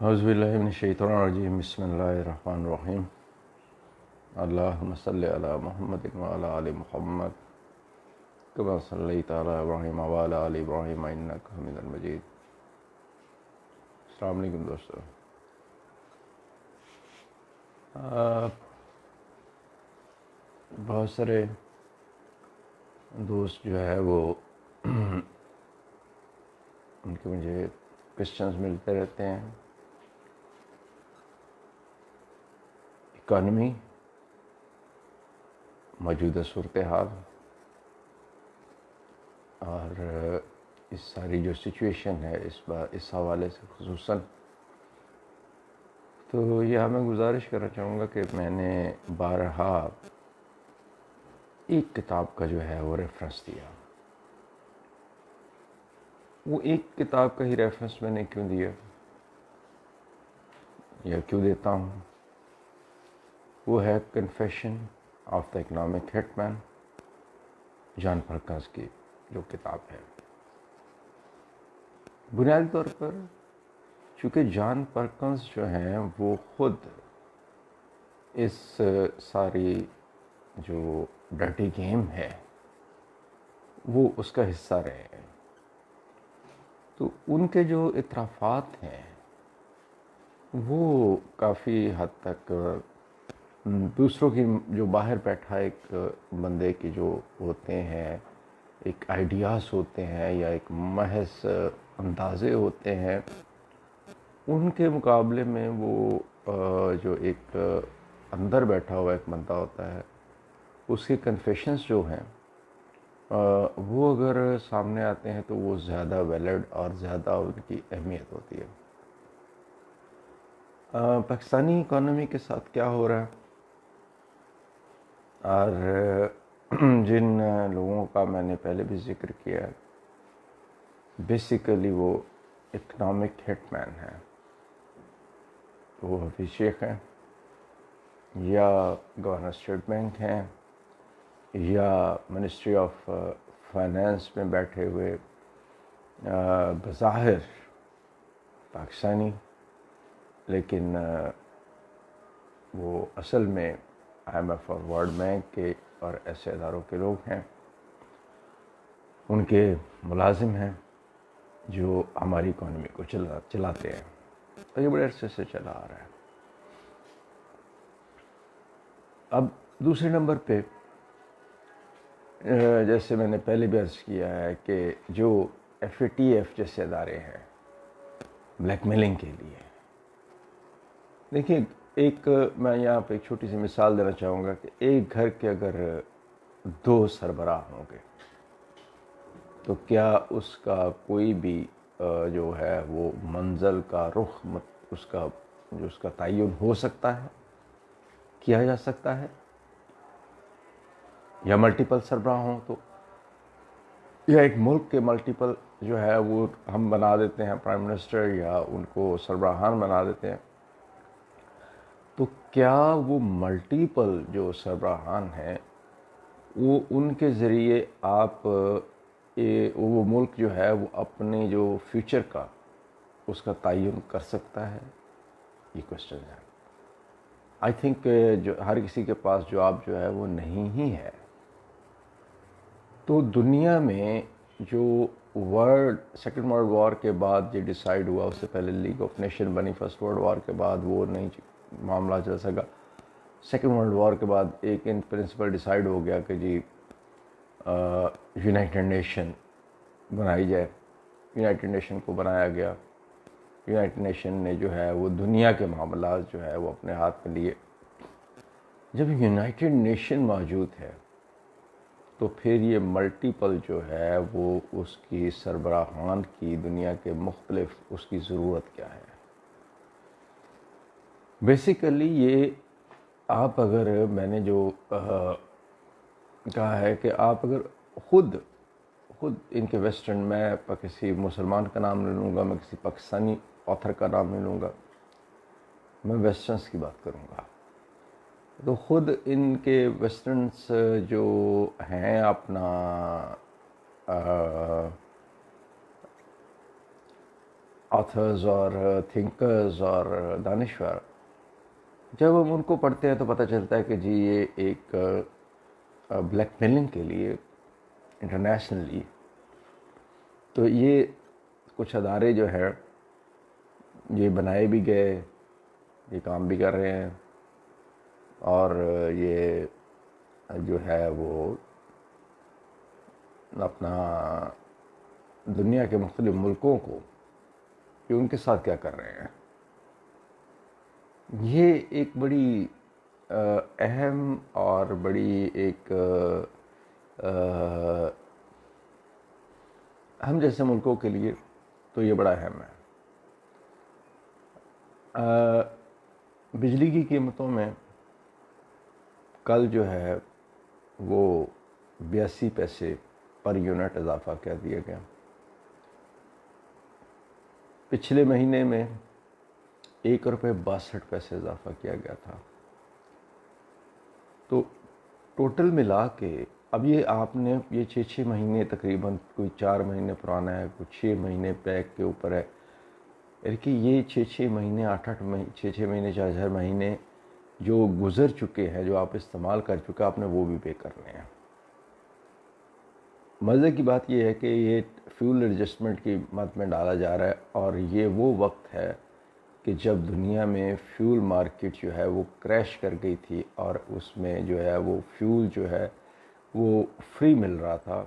اعوذ باللہ من الشیطان الرجیم بسم اللہ الرحمن الرحیم اللہم صلی علی محمد وعلی آل محمد کما صلیت علی ابراہیم وعلی آل ابراہیم انک حمید مجید۔ السلام علیکم دوستو۔ بہت سارے دوست جو ہے وہ ان کے مجھے کوسچنز ملتے رہتے ہیں، اکانومی، موجودہ صورتحال اور اس ساری جو سچویشن ہے اس حوالے سے خصوصاً، تو یہاں میں گزارش کرنا چاہوں گا کہ میں نے بارہا ایک کتاب کا جو ہے وہ ریفرنس دیا۔ وہ ایک کتاب کا ہی ریفرنس میں نے کیوں دیا یا کیوں دیتا ہوں، وہ ہے confession of the economic hit مین، جان پرکنز کی جو کتاب ہے۔ بنیادی طور پر چونکہ جان پرکنز جو ہیں وہ خود اس ساری جو ڈرٹی گیم ہے وہ اس کا حصہ رہے ہیں، تو ان کے جو اعترافات ہیں وہ کافی حد تک دوسروں کی، جو باہر بیٹھا ایک بندے کی جو ہوتے ہیں، ایک آئیڈیاز ہوتے ہیں یا ایک محض اندازے ہوتے ہیں، ان کے مقابلے میں وہ جو ایک اندر بیٹھا ہوا ایک بندہ ہوتا ہے، اس کے کنفیشنز جو ہیں وہ اگر سامنے آتے ہیں تو وہ زیادہ ویلڈ اور زیادہ ان کی اہمیت ہوتی ہے۔ پاکستانی اکانومی کے ساتھ کیا ہو رہا ہے اور جن لوگوں کا میں نے پہلے بھی ذکر کیا ہے، بیسیکلی وہ اکنامک ہٹ مین ہیں، وہ حفیظ شیخ ہیں یا گورنر اسٹیٹ بینک ہیں یا منسٹری آف فائنانس میں بیٹھے ہوئے بظاہر پاکستانی لیکن وہ اصل میں IMF اور ورلڈ بینک کے اور ایسے اداروں کے لوگ ہیں، ان کے ملازم ہیں جو ہماری اکانومی کو چلاتے ہیں، اور یہ بڑے عرصے سے چلا آ رہا ہے۔ اب دوسرے نمبر پہ جیسے میں نے پہلے بھی عرض کیا ہے کہ جو FATF جیسے ادارے ہیں بلیک میلنگ کے لیے، دیکھیے ایک میں یہاں پہ ایک چھوٹی سی مثال دینا چاہوں گا کہ ایک گھر کے اگر 2 سربراہ ہوں گے تو کیا اس کا کوئی بھی جو ہے وہ منزل کا رخ اس کا تعین ہو سکتا ہے، کیا جا سکتا ہے، یا ملٹیپل سربراہ ہوں تو، یا ایک ملک کے ملٹیپل جو ہے وہ ہم بنا دیتے ہیں پرائم منسٹر یا ان کو سربراہان بنا دیتے ہیں، تو کیا وہ ملٹیپل جو سربراہان ہیں وہ ان کے ذریعے آپ وہ ملک جو ہے وہ اپنے جو فیوچر کا اس کا تعین کر سکتا ہے؟ یہ کوشچن ہے۔ آئی تھنک جو ہر کسی کے پاس جواب جو ہے وہ نہیں ہی ہے۔ تو دنیا میں جو سیکنڈ ورلڈ وار کے بعد یہ ڈیسائیڈ ہوا، اس سے پہلے لیگ آف نیشن بنی، فرسٹ ورلڈ وار کے بعد وہ نہیں معاملہ چل سکا، سیکنڈ ورلڈ وار کے بعد ایک ان پرنسپل ڈیسائیڈ ہو گیا کہ جی یونائٹڈ نیشن بنائی جائے، یونائٹڈ نیشن کو بنایا گیا، یونائٹڈ نیشن نے جو ہے وہ دنیا کے معاملات جو ہے وہ اپنے ہاتھ میں لیے۔ جب یونائٹڈ نیشن موجود ہے تو پھر یہ ملٹیپل جو ہے وہ اس کی سربراہان کی دنیا کے مختلف اس کی ضرورت کیا ہے؟ بیسیکلی یہ آپ اگر میں نے جو کہا ہے کہ آپ اگر خود ان کے ویسٹرن، میں کسی مسلمان کا نام نہیں لوں گا، میں کسی پاکستانی آتھر کا نام نہیں لوں گا، میں ویسٹرنس کی بات کروں گا، تو خود ان کے ویسٹرنس جو ہیں اپنا آتھرز اور تھنکرز اور دانشور، جب ہم ان کو پڑھتے ہیں تو پتہ چلتا ہے کہ جی یہ ایک بلیک میلنگ کے لیے انٹرنیشنلی تو یہ کچھ ادارے جو ہے یہ بنائے بھی گئے، یہ کام بھی کر رہے ہیں، اور یہ جو ہے وہ اپنا دنیا کے مختلف ملکوں کو کہ ان کے ساتھ کیا کر رہے ہیں، یہ ایک بڑی اہم اور بڑی ایک ہم جیسے ملکوں کے لیے تو یہ بڑا اہم ہے۔ بجلی کی قیمتوں میں کل جو ہے وہ 82 پیسے پر یونٹ اضافہ کر دیا گیا۔ پچھلے مہینے میں 1 روپے 62 پیسے اضافہ کیا گیا تھا۔ تو ٹوٹل ملا کے اب یہ آپ نے یہ 6 مہینے تقریباً کوئی 4 مہینے پرانا ہے، کوئی 6 مہینے پیک کے اوپر ہے، یعنی کہ یہ 6 مہینے 8 مہینے 6 مہینے 4 مہینے جو گزر چکے ہیں، جو آپ استعمال کر چکے آپ نے وہ بھی پے کرنے ہیں۔ مزے کی بات یہ ہے کہ یہ فیول ایڈجسٹمنٹ کی مد میں ڈالا جا رہا ہے، اور یہ وہ وقت ہے کہ جب دنیا میں فیول مارکیٹ جو ہے وہ کریش کر گئی تھی، اور اس میں جو ہے وہ فیول جو ہے وہ فری مل رہا تھا۔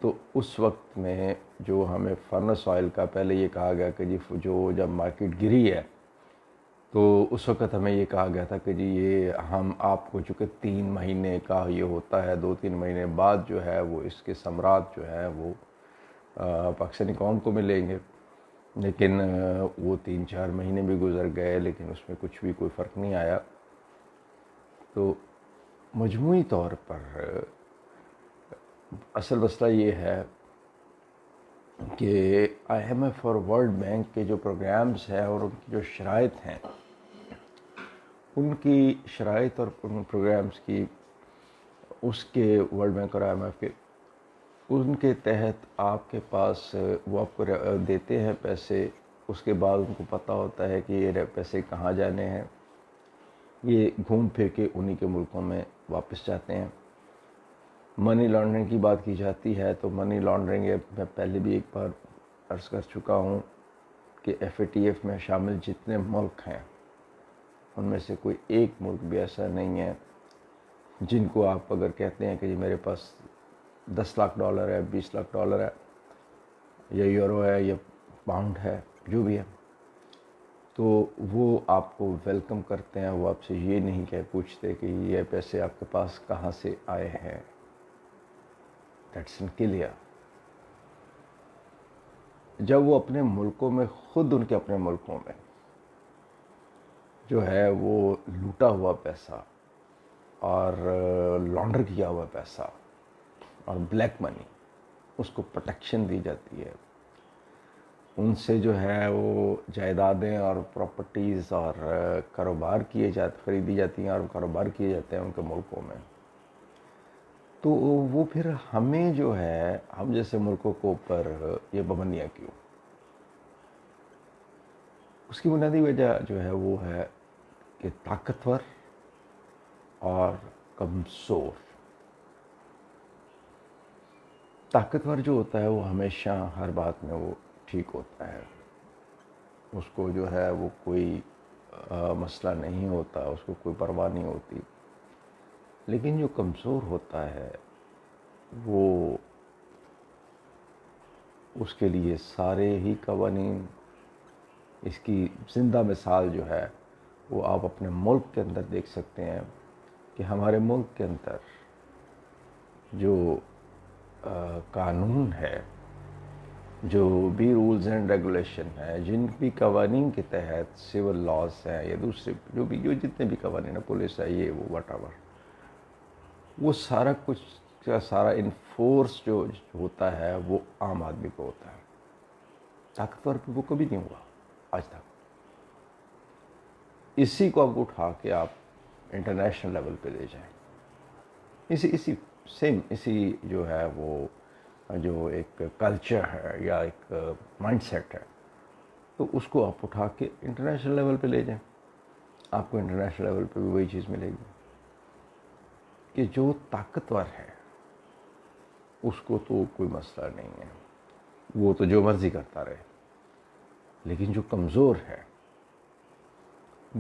تو اس وقت میں جو ہمیں فرنس آئل کا پہلے یہ کہا گیا کہ جی جو جب مارکیٹ گری ہے تو اس وقت ہمیں یہ کہا گیا تھا کہ جی یہ ہم آپ کو چونکہ 3 مہینے کا یہ ہوتا ہے، 2-3 مہینے بعد جو ہے وہ اس کے ثمرات جو ہے وہ پاکستانی قوم کو ملیں گے، لیکن وہ 3-4 مہینے بھی گزر گئے، لیکن اس میں کچھ بھی کوئی فرق نہیں آیا۔ تو مجموعی طور پر اصل مسئلہ یہ ہے کہ آئی ایم ایف اور ورلڈ بینک کے جو پروگرامز ہیں اور ان کی جو شرائط ہیں، ان کی شرائط اور ان پروگرامز کی اس کے ورلڈ بینک اور آئی ایم ایف کے ان کے تحت آپ کے پاس وہ آپ کو دیتے ہیں پیسے، اس کے بعد ان کو پتہ ہوتا ہے کہ یہ پیسے کہاں جانے ہیں، یہ گھوم پھر کے انہی کے ملکوں میں واپس جاتے ہیں۔ منی لانڈرنگ کی بات کی جاتی ہے تو منی لانڈرنگ میں پہلے بھی ایک بار عرض کر چکا ہوں کہ ایف اے ٹی ایف میں شامل جتنے ملک ہیں ان میں سے کوئی ایک ملک بھی ایسا نہیں ہے جن کو آپ اگر کہتے ہیں کہ جی میرے پاس $10 لاکھ ہے، $20 لاکھ ہے، یا یورو ہے یا پاؤنڈ ہے، جو بھی ہے، تو وہ آپ کو ویلکم کرتے ہیں۔ وہ آپ سے یہ نہیں کہ پوچھتے کہ یہ پیسے آپ کے پاس کہاں سے آئے ہیں۔ That's in clear. جب وہ اپنے ملکوں میں خود ان کے اپنے ملکوں میں جو ہے وہ لوٹا ہوا پیسہ اور لانڈر کیا ہوا پیسہ اور بلیک منی، اس کو پروٹیکشن دی جاتی ہے، ان سے جو ہے وہ جائیدادیں اور پراپرٹیز اور کاروبار خریدی جاتی ہیں اور کاروبار کیے جاتے ہیں ان کے ملکوں میں، تو وہ پھر ہمیں جو ہے ہم جیسے ملکوں کو اوپر یہ پابندیاں کیوں؟ اس کی بنیادی وجہ جو ہے وہ ہے کہ طاقتور اور کمزور۔ طاقتور جو ہوتا ہے وہ ہمیشہ ہر بات میں وہ ٹھیک ہوتا ہے، اس کو جو ہے وہ کوئی مسئلہ نہیں ہوتا، اس کو کوئی پرواہ نہیں ہوتی، لیکن جو کمزور ہوتا ہے وہ اس کے لیے سارے ہی قوانین، اس کی زندہ مثال جو ہے وہ آپ اپنے ملک کے اندر دیکھ سکتے ہیں کہ ہمارے ملک کے اندر جو قانون ہے، جو بھی رولز اینڈ ریگولیشن ہے، جن بھی قوانین کے تحت سول لاز ہیں یا دوسرے جو جتنے بھی قوانین ہیں، پولیس ہے، یہ وہ واٹ ایور، وہ سارا کچھ کا سارا انفورس جو ہوتا ہے وہ عام آدمی کو ہوتا ہے۔ طاقتور پہ وہ کبھی نہیں ہوا آج تک۔ اسی کو اب اٹھا کے آپ انٹرنیشنل لیول پہ لے جائیں، اسی جو ہے وہ جو ایک کلچر ہے یا ایک مائنڈ سیٹ ہے، تو اس کو آپ اٹھا کے انٹرنیشنل لیول پہ لے جائیں، آپ کو انٹرنیشنل لیول پہ بھی وہی چیز ملے گی کہ جو طاقتور ہے اس کو تو کوئی مسئلہ نہیں ہے، وہ تو جو مرضی کرتا رہے، لیکن جو کمزور ہے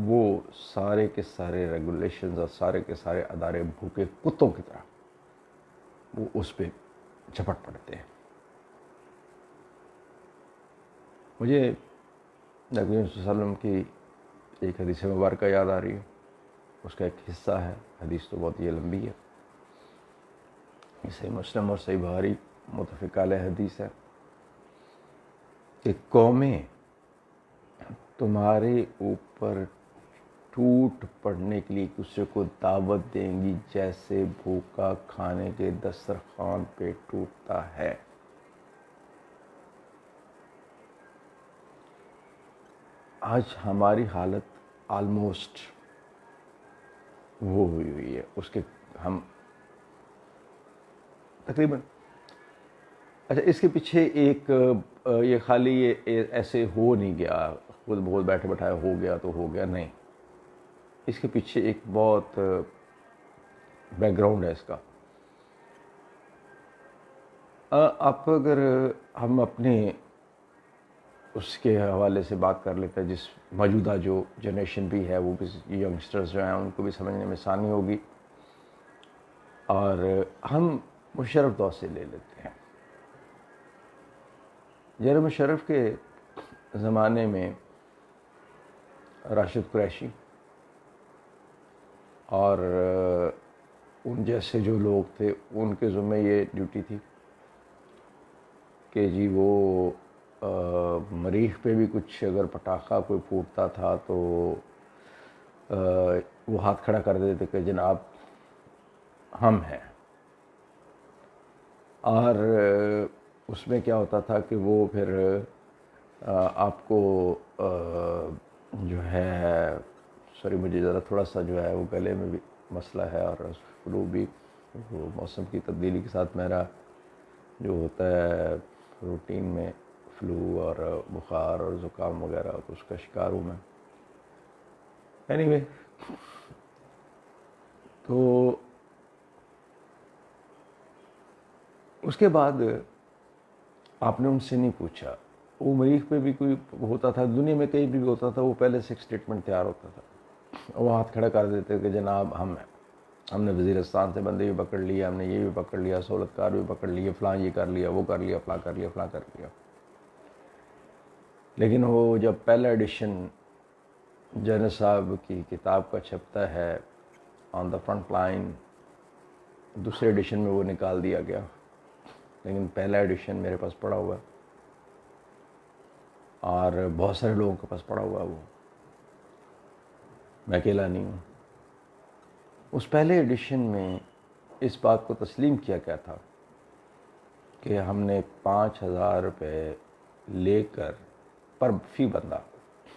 وہ سارے کے سارے ریگولیشنز اور سارے کے سارے ادارے بھوکے کتوں کی طرح وہ اس پہ جھپٹ پڑتے ہیں۔ مجھے نبی صلی اللہ علیہ وسلم کی ایک حدیث مبارکہ یاد آ رہی ہے، اس کا ایک حصہ ہے، حدیث تو بہت یہ لمبی ہے، صحیح مسلم اور صحیح بخاری متفق علیہ حدیث ہے کہ قومیں تمہارے اوپر ٹوٹ پڑنے کے لیے ایک دوسرے کو دعوت دیں گی جیسے بھوکا کھانے کے دسترخوان پہ ٹوٹتا ہے۔ آج ہماری حالت آلموسٹ وہ ہوئی ہے، اس کے ہم تقریباً اچھا اس کے پیچھے ایک یہ خالی یہ ایسے ہو نہیں گیا، خود بہت بیٹھے بٹھائے ہو گیا تو ہو گیا، نہیں، اس کے پیچھے ایک بہت بیک گراؤنڈ ہے اس کا۔ آپ اگر ہم اپنے اس کے حوالے سے بات کر لیتے ہیں، جس موجودہ جو جنریشن بھی ہے وہ بھی ینگسٹرز جو ہیں ان کو بھی سمجھنے میں آسانی ہوگی، اور ہم مشرف دور سے لے لیتے ہیں۔ جنرل مشرف کے زمانے میں راشد قریشی اور ان جیسے جو لوگ تھے ان کے ذمہ یہ ڈیوٹی تھی کہ جی وہ مریخ پہ بھی کچھ اگر پٹاخہ کوئی پھوٹتا تھا تو وہ ہاتھ کھڑا کر دیتے کہ جناب ہم ہیں، اور اس میں کیا ہوتا تھا کہ وہ پھر آپ کو جو ہے سوری مجھے ذرا تھوڑا سا جو ہے وہ گلے میں بھی مسئلہ ہے، اور فلو بھی وہ موسم کی تبدیلی کے ساتھ میرا جو ہوتا ہے روٹین میں فلو اور بخار اور زکام وغیرہ، تو اس کا شکار ہوں میں۔ اینی وے، تو اس کے بعد آپ نے ان سے نہیں پوچھا، وہ مریخ پہ بھی کوئی ہوتا تھا، دنیا میں کہیں بھی ہوتا تھا، وہ پہلے سے ایک اسٹیٹمنٹ تیار ہوتا تھا، وہ ہاتھ کھڑا کر دیتے کہ جناب ہم ہیں، ہم نے وزیرستان سے بندے بھی پکڑ لیا، ہم نے یہ بھی پکڑ لیا، سہولتکار بھی پکڑ لیے، فلاں یہ کر لیا، وہ کر لیا، فلاں کر لیا، فلاں کر لیا۔ لیکن وہ جب پہلا ایڈیشن جنرل صاحب کی کتاب کا چھپتا ہے آن دا فرنٹ لائن، دوسرے ایڈیشن میں وہ نکال دیا گیا، لیکن پہلا ایڈیشن میرے پاس پڑا ہوا ہے، اور بہت سارے لوگوں کے پاس پڑا ہوا ہے، وہ میں اکیلا نہیں ہوں۔ اس پہلے ایڈیشن میں اس بات کو تسلیم کیا گیا تھا کہ ہم نے 5,000 روپے لے کر پر فی بندہ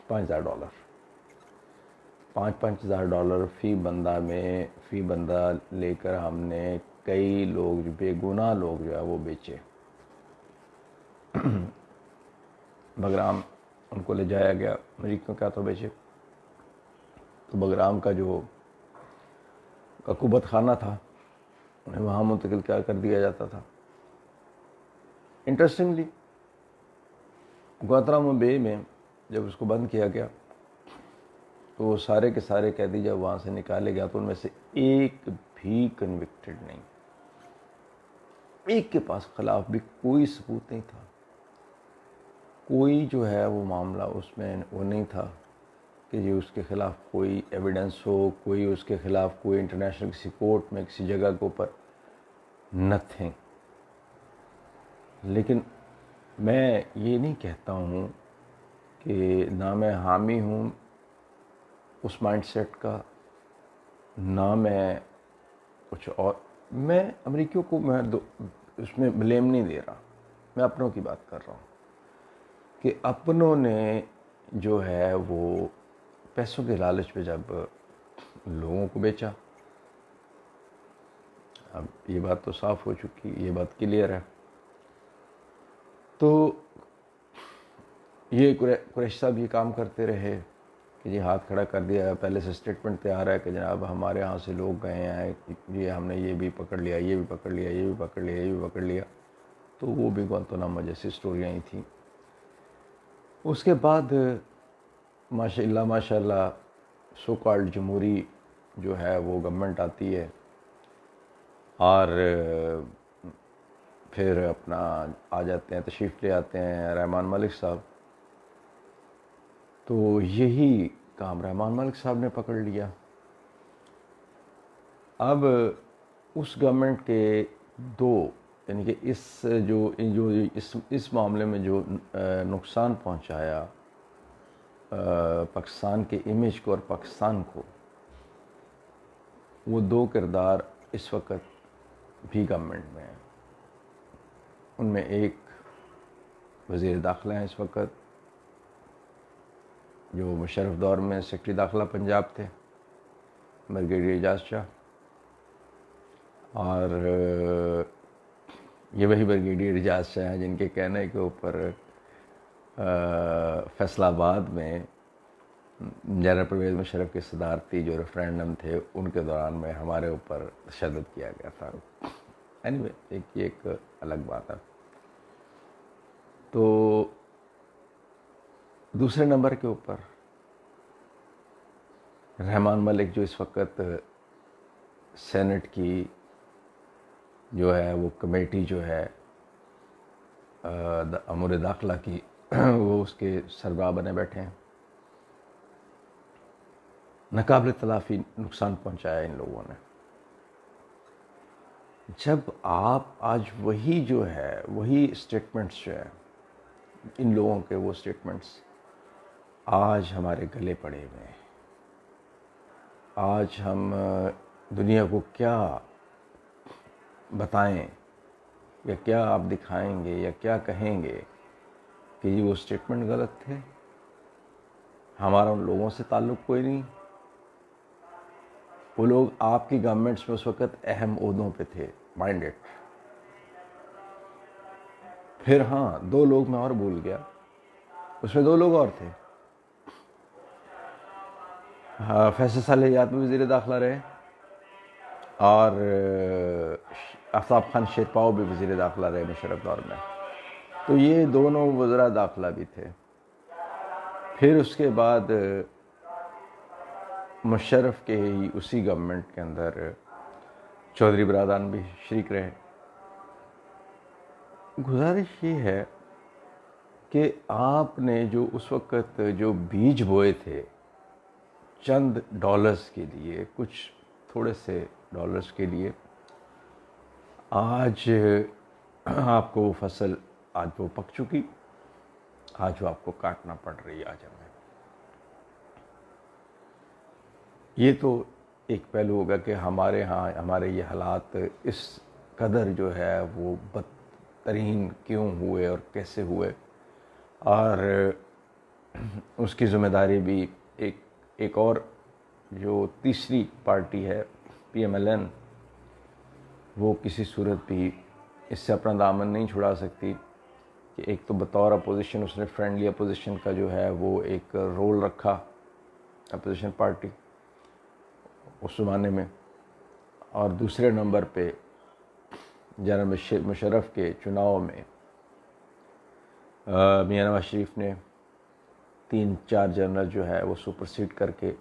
$5,000 $5,000 فی بندہ میں فی بندہ لے کر ہم نے کئی لوگ جو بے گناہ لوگ جو ہے وہ بیچے۔ بگرام ان کو لے جایا گیا، امریکہ کیا تو بیچے، تو بگرام کا جو عقوبت خانہ تھا انہیں وہاں منتقل کر دیا جاتا تھا۔ انٹرسٹنگلی گوانتانامو بے میں جب اس کو بند کیا گیا تو وہ سارے کے سارے قیدی جب وہاں سے نکالے گیا تو ان میں سے ایک بھی کنوکٹڈ نہیں، ایک کے پاس خلاف بھی کوئی ثبوت نہیں تھا، کوئی جو ہے وہ معاملہ اس میں وہ نہیں تھا کہ جی اس کے خلاف کوئی ایویڈنس ہو، کوئی اس کے خلاف کوئی انٹرنیشنل کسی کورٹ میں کسی جگہ کے اوپر، نتھنگ۔ لیکن میں یہ نہیں کہتا ہوں کہ نہ میں حامی ہوں اس مائنڈ سیٹ کا، نہ میں کچھ اور، میں امریکیوں کو میں اس میں بلیم نہیں دے رہا، میں اپنوں کی بات کر رہا ہوں کہ اپنوں نے جو ہے وہ پیسوں کے لالچ پہ جب لوگوں کو بیچا، اب یہ بات تو صاف ہو چکی، یہ بات کلیئر ہے، تو یہ قریشی صاحب یہ کام کرتے رہے کہ جی ہاتھ کھڑا کر دیا، پہلے سے اسٹیٹمنٹ تیار ہے کہ جناب ہمارے ہاں سے لوگ گئے ہیں، یہ ہم نے یہ بھی پکڑ لیا، یہ بھی پکڑ لیا، یہ بھی پکڑ لیا، یہ بھی پکڑ لیا. تو وہ بھی گوانتانامو جیسی اسٹوریاں ہی تھیں. اس کے بعد ماشاء اللہ سو کالڈ جمہوری جو ہے وہ گورنمنٹ آتی ہے، اور پھر اپنا آ جاتے ہیں، تشریف لے آتے ہیں رحمان ملک صاحب. تو یہی کام رحمان ملک صاحب نے پکڑ لیا. اب اس گورنمنٹ کے دو، یعنی کہ اس معاملے میں جو نقصان پہنچایا پاکستان کے امیج کو اور پاکستان کو، وہ دو کردار اس وقت بھی گورنمنٹ میں ہیں. ان میں ایک وزیر داخلہ ہیں اس وقت، جو مشرف دور میں سیکرٹری داخلہ پنجاب تھے، بریگیڈیئر اعجاز شاہ. اور یہ وہی بریگیڈیئر اعجاز شاہ ہیں جن کے کہنے کے اوپر فیصل آباد میں جنرل پرویز مشرف کی صدارتی جو ریفرینڈم تھے ان کے دوران میں ہمارے اوپر تشدد کیا گیا تھا. اینیوے ایک الگ بات ہے. تو دوسرے نمبر کے اوپر رحمان ملک جو اس وقت سینٹ کی جو ہے وہ کمیٹی جو ہے امور داخلہ کی، وہ اس کے سربراہ بنے بیٹھے ہیں. ناقابل تلافی نقصان پہنچایا ان لوگوں نے. جب آپ آج وہی جو ہے وہی اسٹیٹمنٹس جو ہے ان لوگوں کے، وہ اسٹیٹمنٹس آج ہمارے گلے پڑے ہوئے ہیں. آج ہم دنیا کو کیا بتائیں یا کیا آپ دکھائیں گے یا کیا کہیں گے کہ یہ وہ اسٹیٹمنٹ غلط تھے، ہمارا ان لوگوں سے تعلق کوئی نہیں. وہ لوگ آپ کی گورنمنٹس میں اس وقت اہم عہدوں پہ تھے، مائنڈ اٹ. پھر ہاں دو لوگ میں اور بھول گیا، اس میں دو لوگ اور تھے. فیصل صالحیات میں وزیر داخلہ رہے، اور آفتاب خان شیرپاؤ بھی وزیر داخلہ رہے مشرف دور میں. تو یہ دونوں وزراء داخلہ بھی تھے. پھر اس کے بعد مشرف کے ہی اسی گورنمنٹ کے اندر چودھری برادران بھی شریک رہے. گزارش یہ ہے کہ آپ نے جو اس وقت جو بیج بوئے تھے چند ڈالرز کے لیے، کچھ تھوڑے سے ڈالرز کے لیے، آج آپ کو وہ فصل آج وہ پک چکی، آج وہ آپ کو کاٹنا پڑ رہی ہے. آج ہمیں یہ تو ایک پہلو ہوگا کہ ہمارے ہاں ہمارے یہ حالات اس قدر جو ہے وہ بدترین کیوں ہوئے اور کیسے ہوئے. اور اس کی ذمہ داری بھی ایک اور جو تیسری پارٹی ہے پی ایم ایل این، وہ کسی صورت بھی اس سے اپنا دامن نہیں چھڑا سکتی. کہ ایک تو بطور اپوزیشن اس نے فرینڈلی اپوزیشن کا جو ہے وہ ایک رول رکھا، اپوزیشن پارٹی اس زمانے میں. اور دوسرے نمبر پہ جنرل مشرف کے چناؤ میں میاں نواز شریف نے 3-4 جنرل جو ہے وہ سپرسیڈ کر کے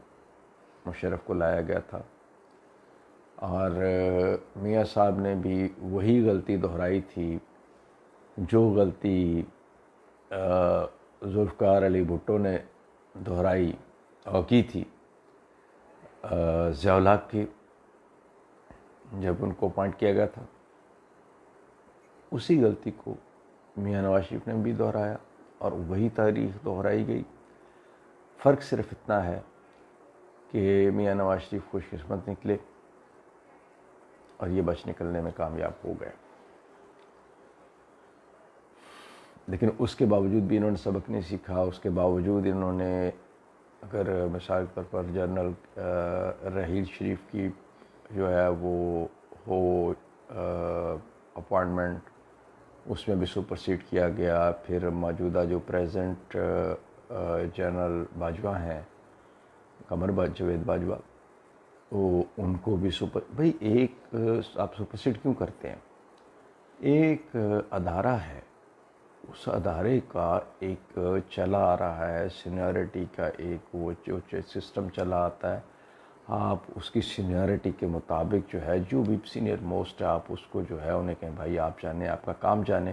مشرف کو لایا گیا تھا. اور میاں صاحب نے بھی وہی غلطی دہرائی تھی جو غلطی ذوالفقار علی بھٹو نے دہرائی اور کی تھی ضیاء الحق کی جب ان کو اپوائنٹ کیا گیا تھا. اسی غلطی کو میاں نواز شریف نے بھی دہرایا اور وہی تاریخ دہرائی گئی. فرق صرف اتنا ہے کہ میاں نواز شریف خوش قسمت نکلے اور یہ بچ نکلنے میں کامیاب ہو گئے. لیکن اس کے باوجود بھی انہوں نے سبق نہیں سیکھا. اس کے باوجود انہوں نے، اگر مثال کے طور پر جنرل رحیل شریف کی جو ہے وہ ہو اپوائنٹمنٹ اس میں بھی سپرسیڈ کیا گیا. پھر موجودہ جو پریزنٹ جنرل باجوہ ہیں جاوید باجوہ, وہ ان کو بھی بھائی ایک آپ سپرسیڈ کیوں کرتے ہیں؟ ایک ادارہ ہے, اس ادارے کا ایک چلا آ رہا ہے سینیورٹی کا ایک وہ جو سسٹم چلا آتا ہے, آپ اس کی سینیورٹی کے مطابق جو ہے جو بھی سینئر موسٹ ہے آپ اس کو جو ہے انہیں کہیں بھائی آپ جانیں, آپ کا کام جانیں,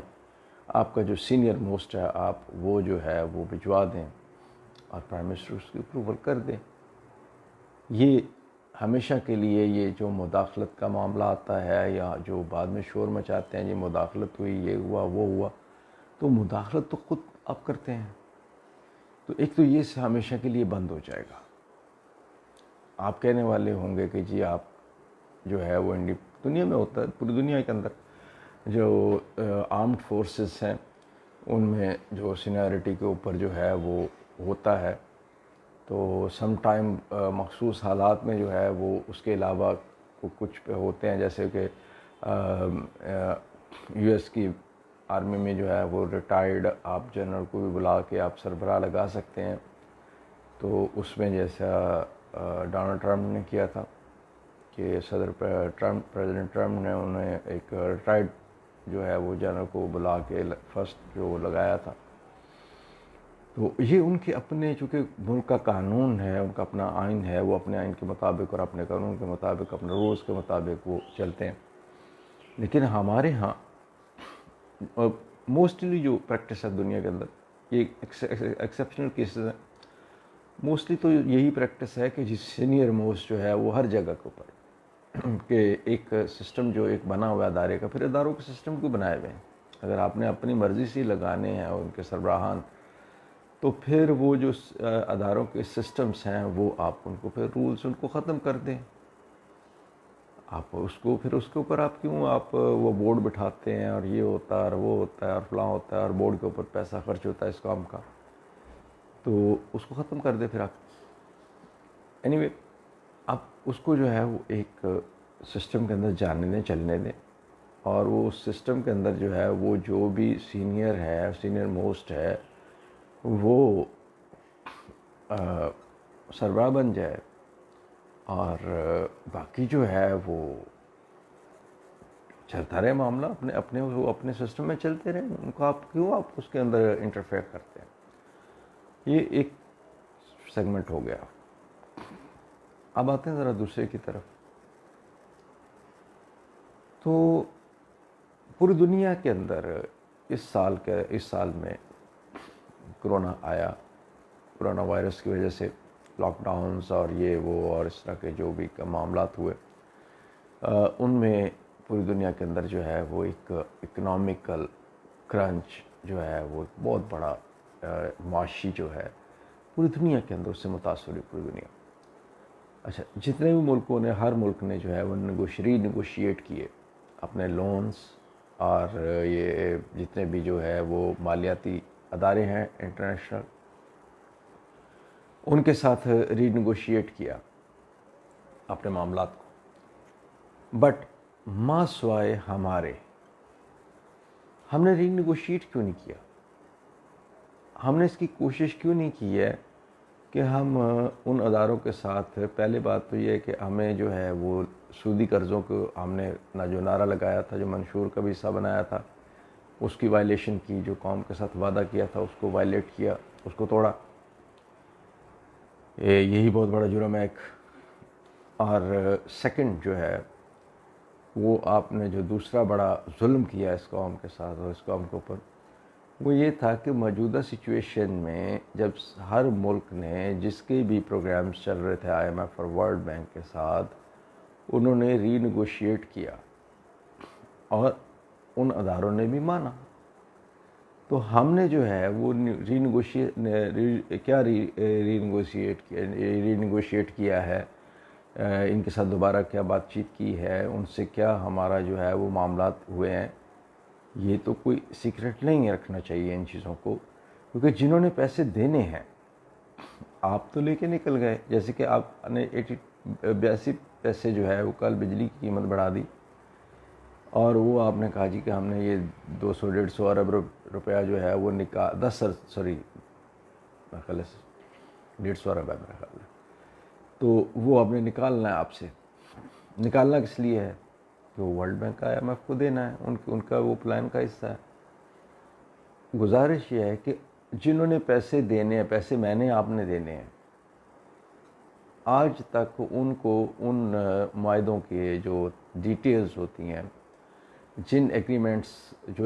آپ کا جو سینئر موسٹ ہے آپ وہ جو ہے وہ بھجوا دیں اور پرائم منسٹر اس کی اپروول کر دیں. یہ ہمیشہ کے لیے یہ جو مداخلت کا معاملہ آتا ہے یا جو بعد میں شور مچاتے ہیں یہ مداخلت ہوئی, یہ ہوا, وہ ہوا, تو مداخلت تو خود آپ کرتے ہیں. تو ایک تو یہ ہمیشہ کے لیے بند ہو جائے گا. آپ کہنے والے ہوں گے کہ جی آپ جو ہے وہ دنیا میں ہوتا ہے, پوری دنیا کے اندر جو آرمڈ فورسز ہیں ان میں جو سینیورٹی کے اوپر جو ہے وہ ہوتا ہے, تو سم ٹائم مخصوص حالات میں جو ہے وہ اس کے علاوہ کچھ پہ ہوتے ہیں, جیسے کہ یو ایس کی آرمی میں جو ہے وہ ریٹائرڈ آپ جنرل کو بھی بلا کے آپ سربراہ لگا سکتے ہیں. تو اس میں جیسا ڈونلڈ ٹرمپ نے کیا تھا کہ پریزیڈنٹ ٹرمپ نے انہیں ایک ریٹائرڈ جو ہے وہ جنرل کو بلا کے فرسٹ جو لگایا تھا. تو یہ ان کے اپنے چونکہ ملک کا قانون ہے, ان کا اپنا آئین ہے, وہ اپنے آئین کے مطابق اور اپنے قانون کے مطابق اپنے رولز کے مطابق وہ چلتے ہیں. لیکن ہمارے ہاں موسٹلی جو پریکٹس ہے دنیا کے اندر, یہ ایکسیپشنل کیسز ہیں, موسٹلی تو یہی پریکٹس ہے کہ جس سینئر موسٹ جو ہے وہ ہر جگہ کے اوپر کہ ایک سسٹم جو ایک بنا ہوا ادارے کا, پھر اداروں کے سسٹم کیوں بنائے ہوئے ہیں؟ اگر آپ نے اپنی مرضی سے لگانے ہیں ان کے سربراہان, تو پھر وہ جو اداروں کے سسٹمز ہیں وہ آپ ان کو پھر رولز ان کو ختم کر دیں. آپ اس کو پھر اس کے اوپر آپ کیوں آپ وہ بورڈ بٹھاتے ہیں اور یہ ہوتا ہے اور وہ ہوتا ہے اور فلاں ہوتا ہے اور بورڈ کے اوپر پیسہ خرچ ہوتا ہے اس کام کا, تو اس کو ختم کر دیں پھر آپ. اینی وے اب اس کو جو ہے وہ ایک سسٹم کے اندر جانے دیں, چلنے دیں, اور وہ اس سسٹم کے اندر جو ہے وہ جو بھی سینئر ہے, سینئر موسٹ ہے, وہ سربراہ بن جائے, اور باقی جو ہے وہ چلتا رہے معاملہ اپنے سسٹم میں چلتے رہے. ان کو آپ کیوں آپ اس کے اندر انٹرفیئر کرتے ہیں؟ یہ ایک سیگمنٹ ہو گیا. اب آتے ہیں ذرا دوسرے کی طرف. تو پوری دنیا کے اندر اس سال میں کرونا آیا, کرونا وائرس کی وجہ سے لاک ڈاؤنز اور یہ وہ اور اس طرح کے جو بھی معاملات ہوئے, ان میں پوری دنیا کے اندر جو ہے وہ ایک اکنامیکل کرنچ جو ہے وہ بہت بڑا معاشی جو ہے پوری دنیا کے اندر اس سے متاثر ہوئی پوری دنیا. اچھا, جتنے بھی ملکوں نے, ہر ملک نے جو ہے وہ نیگوشیٹ کیے اپنے لونز, اور یہ جتنے بھی جو ہے وہ مالیاتی ادارے ہیں انٹرنیشنل, ان کے ساتھ ری نیگوشیٹ کیا اپنے معاملات کو. بٹ ماں سوائے ہمارے, ہم نے ری نیگوشیٹ کیوں نہیں کیا؟ ہم نے اس کی کوشش کیوں نہیں کی ہے کہ ہم ان اداروں کے ساتھ, پہلے بات تو یہ ہے کہ ہمیں جو ہے وہ سودی قرضوں کو ہم نے جو نعرہ لگایا تھا, جو منشور کا بھی حصہ بنایا تھا, اس کی وائلیشن کی, جو قوم کے ساتھ وعدہ کیا تھا اس کو وائلیٹ کیا, اس کو توڑا. یہی بہت بڑا جرم ہے ایک. اور سیکنڈ جو ہے وہ آپ نے جو دوسرا بڑا ظلم کیا اس قوم کے ساتھ اور اس قوم کے اوپر, وہ یہ تھا کہ موجودہ سچویشن میں جب ہر ملک نے جس کے بھی پروگرامز چل رہے تھے آئی ایم ایف اور ورلڈ بینک کے ساتھ, انہوں نے ری نیگوشیٹ کیا اور ان اداروں نے بھی مانا. تو ہم نے جو ہے وہ ری نیگوشیٹ کیا ہے, ان کے ساتھ دوبارہ کیا بات چیت کی ہے, ان سے کیا ہمارا جو ہے وہ معاملات ہوئے ہیں. یہ تو کوئی سیکرٹ نہیں رکھنا چاہیے ان چیزوں کو, کیونکہ جنہوں نے پیسے دینے ہیں آپ تو لے کے نکل گئے. جیسے کہ آپ نے 82 پیسے جو ہے وہ کل بجلی کی قیمت بڑھا دی, اور وہ آپ نے کہا جی کہ ہم نے یہ 200-150 ارب روپیہ جو ہے وہ نکال 150 ارب ہے میرا خیال ہے، تو وہ آپ نے نکالنا ہے. آپ سے نکالنا کس لیے ہے؟ کہ وہ ورلڈ بینک کا IMF کو دینا ہے، ان کا وہ پلان کا حصہ ہے. گزارش یہ ہے کہ جنہوں نے پیسے دینے ہیں، پیسے میں نے آپ نے دینے ہیں، آج تک ان کو ان معاہدوں کے جو ڈیٹیلز ہوتی ہیں، جن ایگریمنٹس جو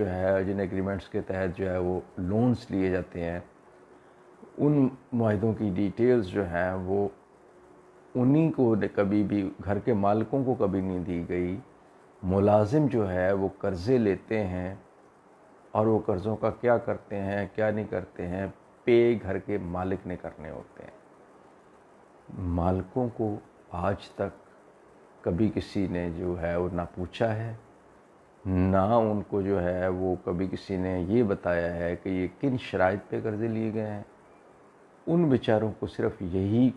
ہے جن ایگریمنٹس کے تحت جو ہے وہ لونز لیے جاتے ہیں، ان معاہدوں کی ڈیٹیلز جو ہیں وہ انہی کو کبھی بھی، گھر کے مالکوں کو کبھی نہیں دی گئی. ملازم جو ہے وہ قرضے لیتے ہیں اور وہ قرضوں کا کیا کرتے ہیں کیا نہیں کرتے ہیں، پے گھر کے مالک نے کرنے ہوتے ہیں. مالکوں کو آج تک کبھی کسی نے جو ہے وہ نہ پوچھا ہے، نہ ان کو جو ہے وہ کبھی کسی نے یہ بتایا ہے کہ یہ کن شرائط پہ قرضے لیے گئے ہیں. ان بیچاروں کو صرف یہی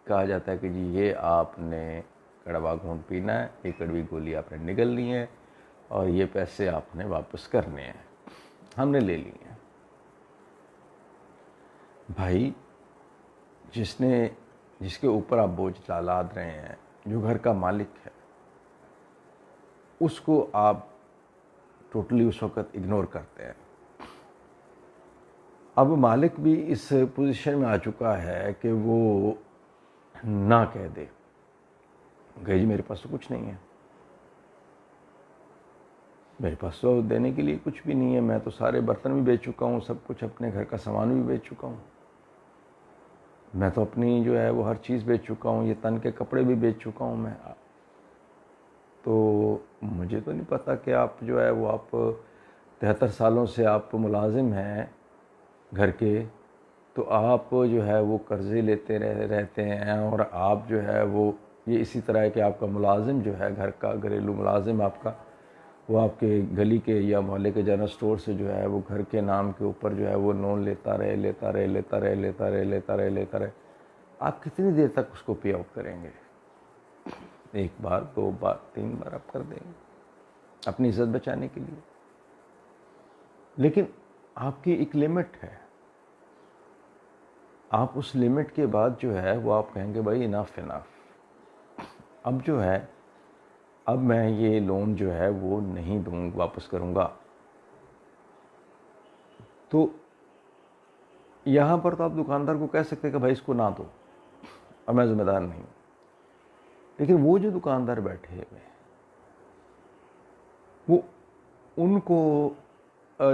کہا جاتا ہے کہ جی یہ آپ نے کڑوا گھونٹ پینا ہے، یہ کڑوی گولی آپ نے نگلنی ہے، اور یہ پیسے آپ نے واپس کرنے ہیں، ہم نے لے لیے ہیں. بھائی جس کے اوپر آپ بوجھ لاد رہے ہیں، جو گھر کا مالک ہے، اس کو آپ ٹوٹلی اس وقت اگنور کرتے ہیں. اب مالک بھی اس پوزیشن میں آ چکا ہے کہ وہ نہ کہہ دے کہ جی میرے پاس تو کچھ نہیں ہے، میرے پاس تو دینے کے لیے کچھ بھی نہیں ہے، میں تو سارے برتن بھی بیچ چکا ہوں، سب کچھ اپنے گھر کا سامان بھی بیچ چکا ہوں، میں تو اپنی جو ہے وہ ہر چیز بیچ چکا ہوں، یہ تن کے کپڑے بھی بیچ چکا ہوں میں. تو مجھے تو نہیں پتا کہ آپ جو ہے وہ آپ 73 سالوں سے آپ ملازم ہیں گھر کے، تو آپ جو ہے وہ قرضے لیتے رہتے ہیں، اور آپ جو ہے وہ یہ اسی طرح ہے کہ آپ کا ملازم جو ہے گھر کا گھریلو ملازم آپ کا، وہ آپ کے گلی کے یا محلے کے جنرل اسٹور سے جو ہے وہ گھر کے نام کے اوپر جو ہے وہ لون لیتا رہے. آپ کتنی دیر تک اس کو پے آؤٹ کریں گے؟ 1 بار 2 بار 3 بار آپ کر دیں گے اپنی عزت بچانے کے لیے. لیکن آپ کی ایک لمٹ ہے، آپ اس لمٹ کے بعد جو ہے وہ آپ کہیں گے بھائی انف، اب جو ہے اب میں یہ لون جو ہے وہ نہیں دوں، واپس کروں گا. تو یہاں پر تو آپ دکاندار کو کہہ سکتے کہ بھائی اس کو نہ دو اور میں ذمہ دار نہیں ہوں. لیکن وہ جو دکاندار بیٹھے ہوئے ہیں، وہ ان کو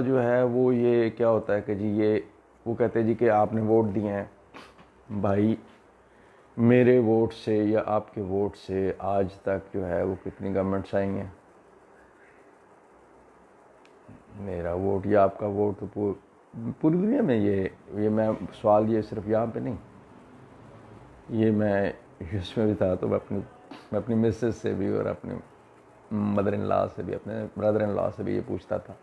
جو ہے وہ یہ کیا ہوتا ہے کہ جی یہ وہ کہتے ہیں جی کہ آپ نے ووٹ دیے ہیں، بھائی میرے ووٹ سے یا آپ کے ووٹ سے آج تک جو ہے وہ کتنی گورنمنٹس آئی ہیں، میرا ووٹ یا آپ کا ووٹ تو پوری دنیا میں یہ میں سوال یہ صرف یہاں پہ نہیں، یہ میں اس میں بھی تھا تو میں اپنی مسز سے بھی اور اپنی مدر ان لا سے بھی، اپنے بردر ان لا سے بھی یہ پوچھتا تھا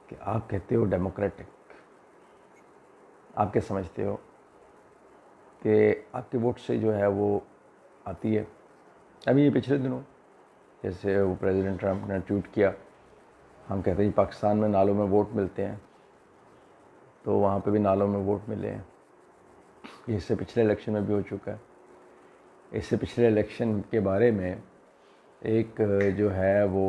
کہ آپ کہتے ہو ڈیموکریٹک، آپ کیا سمجھتے ہو کہ آپ کے ووٹ سے جو ہے وہ آتی ہے؟ ابھی یہ پچھلے دنوں جیسے وہ پریزیڈنٹ ٹرمپ نے ٹویٹ کیا، ہم کہتے ہیں پاکستان میں نالوں میں ووٹ ملتے ہیں، تو وہاں پہ بھی نالوں میں ووٹ ملے ہیں. یہ اس سے پچھلے الیکشن میں بھی ہو چکا ہے. اس سے پچھلے الیکشن کے بارے میں ایک جو ہے وہ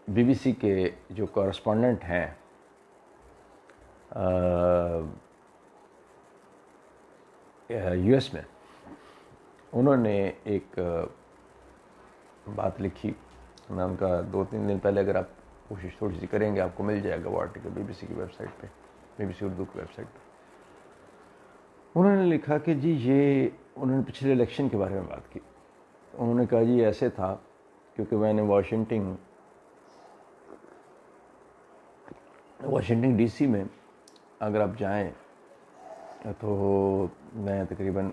BBC کے جو کورسپونڈنٹ ہیں US میں، انہوں نے ایک بات لکھی. میں ان کا 2-3 دن پہلے، اگر آپ کوشش تھوڑی سی کریں گے آپ کو مل جائے گا وہ آرٹیکل BBC کی ویب سائٹ پہ، BBC اردو کی ویب سائٹ پہ. انہوں نے لکھا کہ جی یہ انہوں نے پچھلے الیکشن کے بارے میں بات کی. انہوں نے کہا جی ایسے تھا کیونکہ میں نے واشنگٹن DC میں اگر آپ جائیں تو میں تقریباً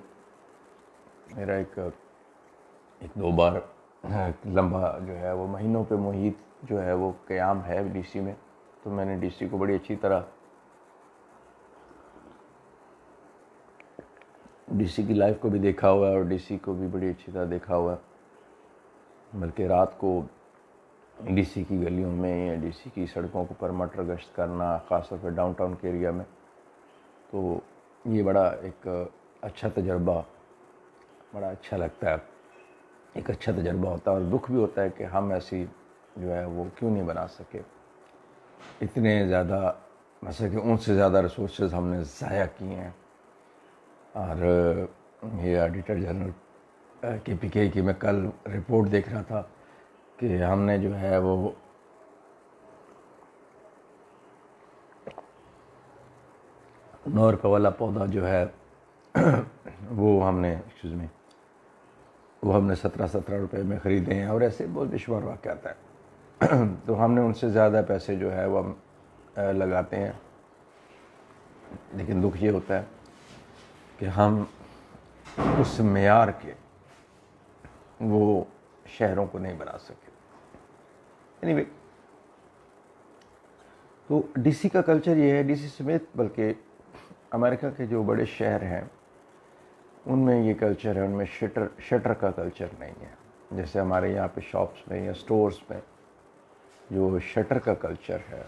میرا ایک 2 بار لمبا جو ہے وہ مہینوں پہ محیط جو ہے وہ قیام ہے DC میں، تو میں نے DC کو بڑی اچھی طرح ڈی سی کی لائف کو بھی دیکھا ہوا ہے اور ڈی سی کو بھی بڑی اچھی طرح دیکھا ہوا ہے، بلکہ رات کو ڈی سی کی گلیوں میں یا ڈی سی کی سڑکوں کو پرمٹر گشت کرنا، خاص طور پہ ڈاؤن ٹاؤن کے ایریا میں، تو یہ بڑا ایک اچھا تجربہ، بڑا اچھا لگتا ہے، ایک اچھا تجربہ ہوتا ہے، اور دکھ بھی ہوتا ہے کہ ہم ایسی جو ہے وہ کیوں نہیں بنا سکے، اتنے زیادہ مثلا کہ ان سے زیادہ ریسورسز ہم نے ضائع کیے ہیں۔ اور یہ ایڈیٹر جنرل کے پی کے کی میں کل رپورٹ دیکھ رہا تھا کہ ہم نے جو ہے وہ 9 روپے والا پودا جو ہے وہ ہم نے وہ ہم نے 17 روپے میں خریدے ہیں، اور ایسے بہت بے شمار واقعات ہیں۔ تو ہم نے ان سے زیادہ پیسے جو ہے وہ ہم لگاتے ہیں، لیکن دکھ یہ ہوتا ہے کہ ہم اس معیار کے وہ شہروں کو نہیں بنا سکے۔ anyway، تو ڈی سی کا کلچر یہ ہے، ڈی سی سمیت بلکہ امریکہ کے جو بڑے شہر ہیں ان میں یہ کلچر ہے، ان میں شٹر کا کلچر نہیں ہے۔ جیسے ہمارے یہاں پہ شاپس میں یا سٹورز میں جو شٹر کا کلچر ہے،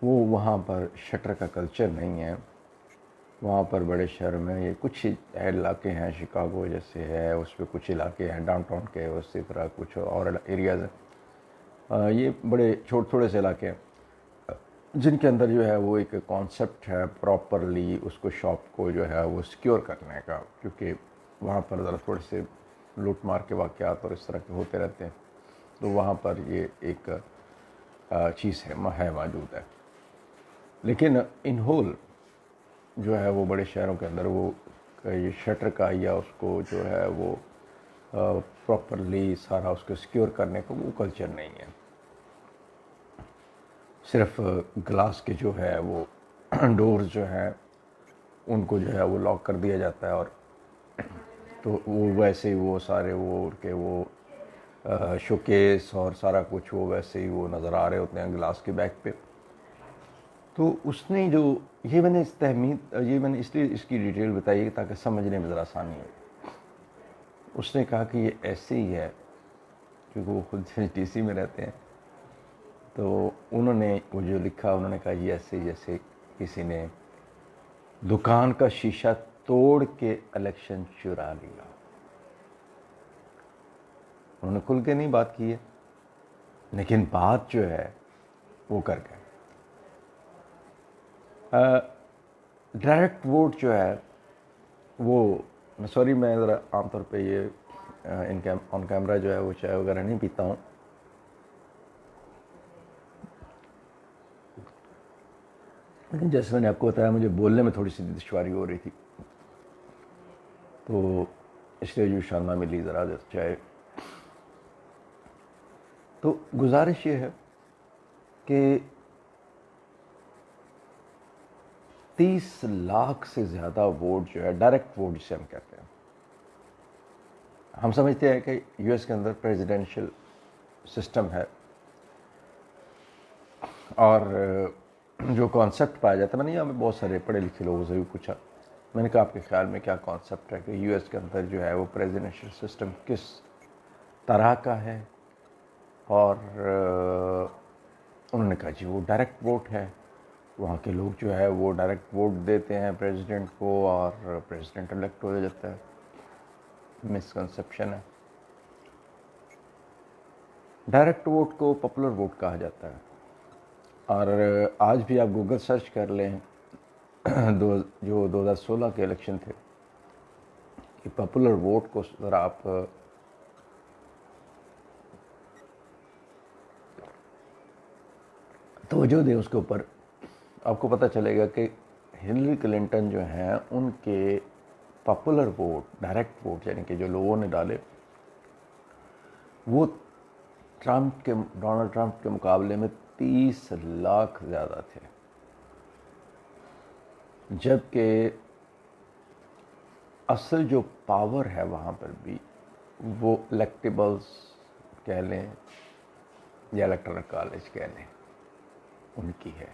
وہ وہاں پر شٹر کا کلچر نہیں ہے۔ وہاں پر بڑے شہروں میں یہ کچھ علاقے ہیں، شکاگو جیسے ہے، اس پہ کچھ علاقے ہیں ڈاؤن ٹاؤن کے، اسی طرح کچھ اور ایریاز ہیں، یہ بڑے تھوڑے سے علاقے ہیں جن کے اندر جو ہے وہ ایک کانسیپٹ ہے پراپرلی اس کو شاپ کو جو ہے وہ سیکیور کرنے کا، کیونکہ وہاں پر ذرا تھوڑے سے لوٹ مار کے واقعات اور اس طرح کے ہوتے رہتے ہیں، تو وہاں پر یہ ایک چیز ہے موجود ہے۔ لیکن ان ہول جو ہے وہ بڑے شہروں کے اندر وہ یہ شٹر کا یا اس کو جو ہے وہ پراپرلی سارا اس کو سیکیور کرنے کا وہ کلچر نہیں ہے۔ صرف گلاس کے جو ہے وہ ڈورز جو ہیں ان کو جو ہے وہ لاک کر دیا جاتا ہے، اور تو وہ ویسے ہی وہ سارے وہ کہ وہ شوکیس اور سارا کچھ وہ ویسے ہی وہ نظر آ رہے ہوتے ہیں گلاس کے بیک پہ۔ تو اس نے جو یہ میں نے اس لیے اس کی ڈیٹیل بتائی ہے تاکہ سمجھنے میں ذرا آسانی ہو۔ اس نے کہا کہ یہ ایسے ہی ہے، کیونکہ وہ خود ٹی سی میں رہتے ہیں، تو انہوں نے وہ جو لکھا انہوں نے کہا یہ ایسے جیسے کسی نے دکان کا شیشہ توڑ کے الیکشن چرا لیا۔ انہوں نے کھل کے نہیں بات کی ہے، لیکن بات جو ہے وہ کر گئے۔ ڈائریکٹ ووٹ جو ہے وہ سوری میں ذرا عام طور پہ یہ آن کیمرہ جو ہے وہ چائے وغیرہ نہیں پیتا ہوں، لیکن جیسے میں نے آپ کو بتایا مجھے بولنے میں تھوڑی سی دشواری ہو رہی تھی، تو اس لیے جو شانہ ملی ذرا چائے۔ تو گزارش یہ ہے کہ 30 لاکھ سے زیادہ ووٹ جو ہے ڈائریکٹ ووٹ جسے ہم کہتے ہیں، ہم سمجھتے ہیں کہ یو ایس کے اندر پریزیڈینشل سسٹم ہے، اور جو کانسیپٹ پایا جاتا ہے، میں نے یہاں پہ بہت سارے پڑھے لکھے لوگوں سے بھی پوچھا، میں نے کہا آپ کے خیال میں کیا کانسیپٹ ہے کہ یو ایس کے اندر جو ہے وہ پریزیڈینشل سسٹم کس طرح کا ہے؟ اور انہوں نے کہا جی وہ ڈائریکٹ ووٹ ہے، وہاں کے لوگ جو ہے وہ ڈائریکٹ ووٹ دیتے ہیں پریزیڈنٹ کو اور پریزیڈنٹ الیکٹ ہو جاتا ہے۔ مسکنسیپشن ہے، ڈائریکٹ ووٹ کو پاپولر ووٹ کہا جاتا ہے، اور آج بھی آپ گوگل سرچ کر لیں جو 2016 کے الیکشن تھے، کہ پاپولر ووٹ کو ذرا آپ توجہ دیں اس کے اوپر، آپ کو پتہ چلے گا کہ ہلری کلنٹن جو ہیں ان کے پاپولر ووٹ ڈائریکٹ ووٹ یعنی کہ جو لوگوں نے ڈالے وہ ڈونلڈ ٹرمپ کے مقابلے میں 30 لاکھ زیادہ تھے، جبکہ اصل جو پاور ہے وہاں پر بھی وہ الیکٹیبلز کہہ لیں یا الیکٹرل کالج کہہ لیں ان کی ہے۔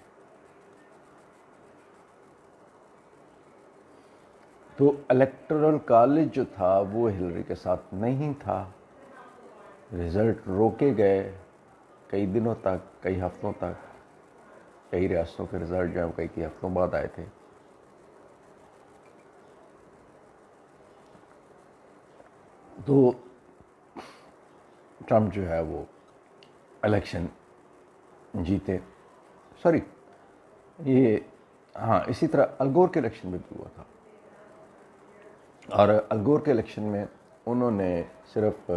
تو الیکٹورل کالج جو تھا وہ ہلری کے ساتھ نہیں تھا. رزلٹ روکے گئے کئی دنوں تک، کئی ہفتوں تک. کئی ریاستوں کے رزلٹ جو ہے کئی ہفتوں بعد آئے تھے. تو ٹرمپ جو ہے وہ الیکشن جیتے. سوری، یہ ہاں اسی طرح الگور کے الیکشن میں بھی ہوا تھا. اور الگور کے الیکشن میں انہوں نے صرف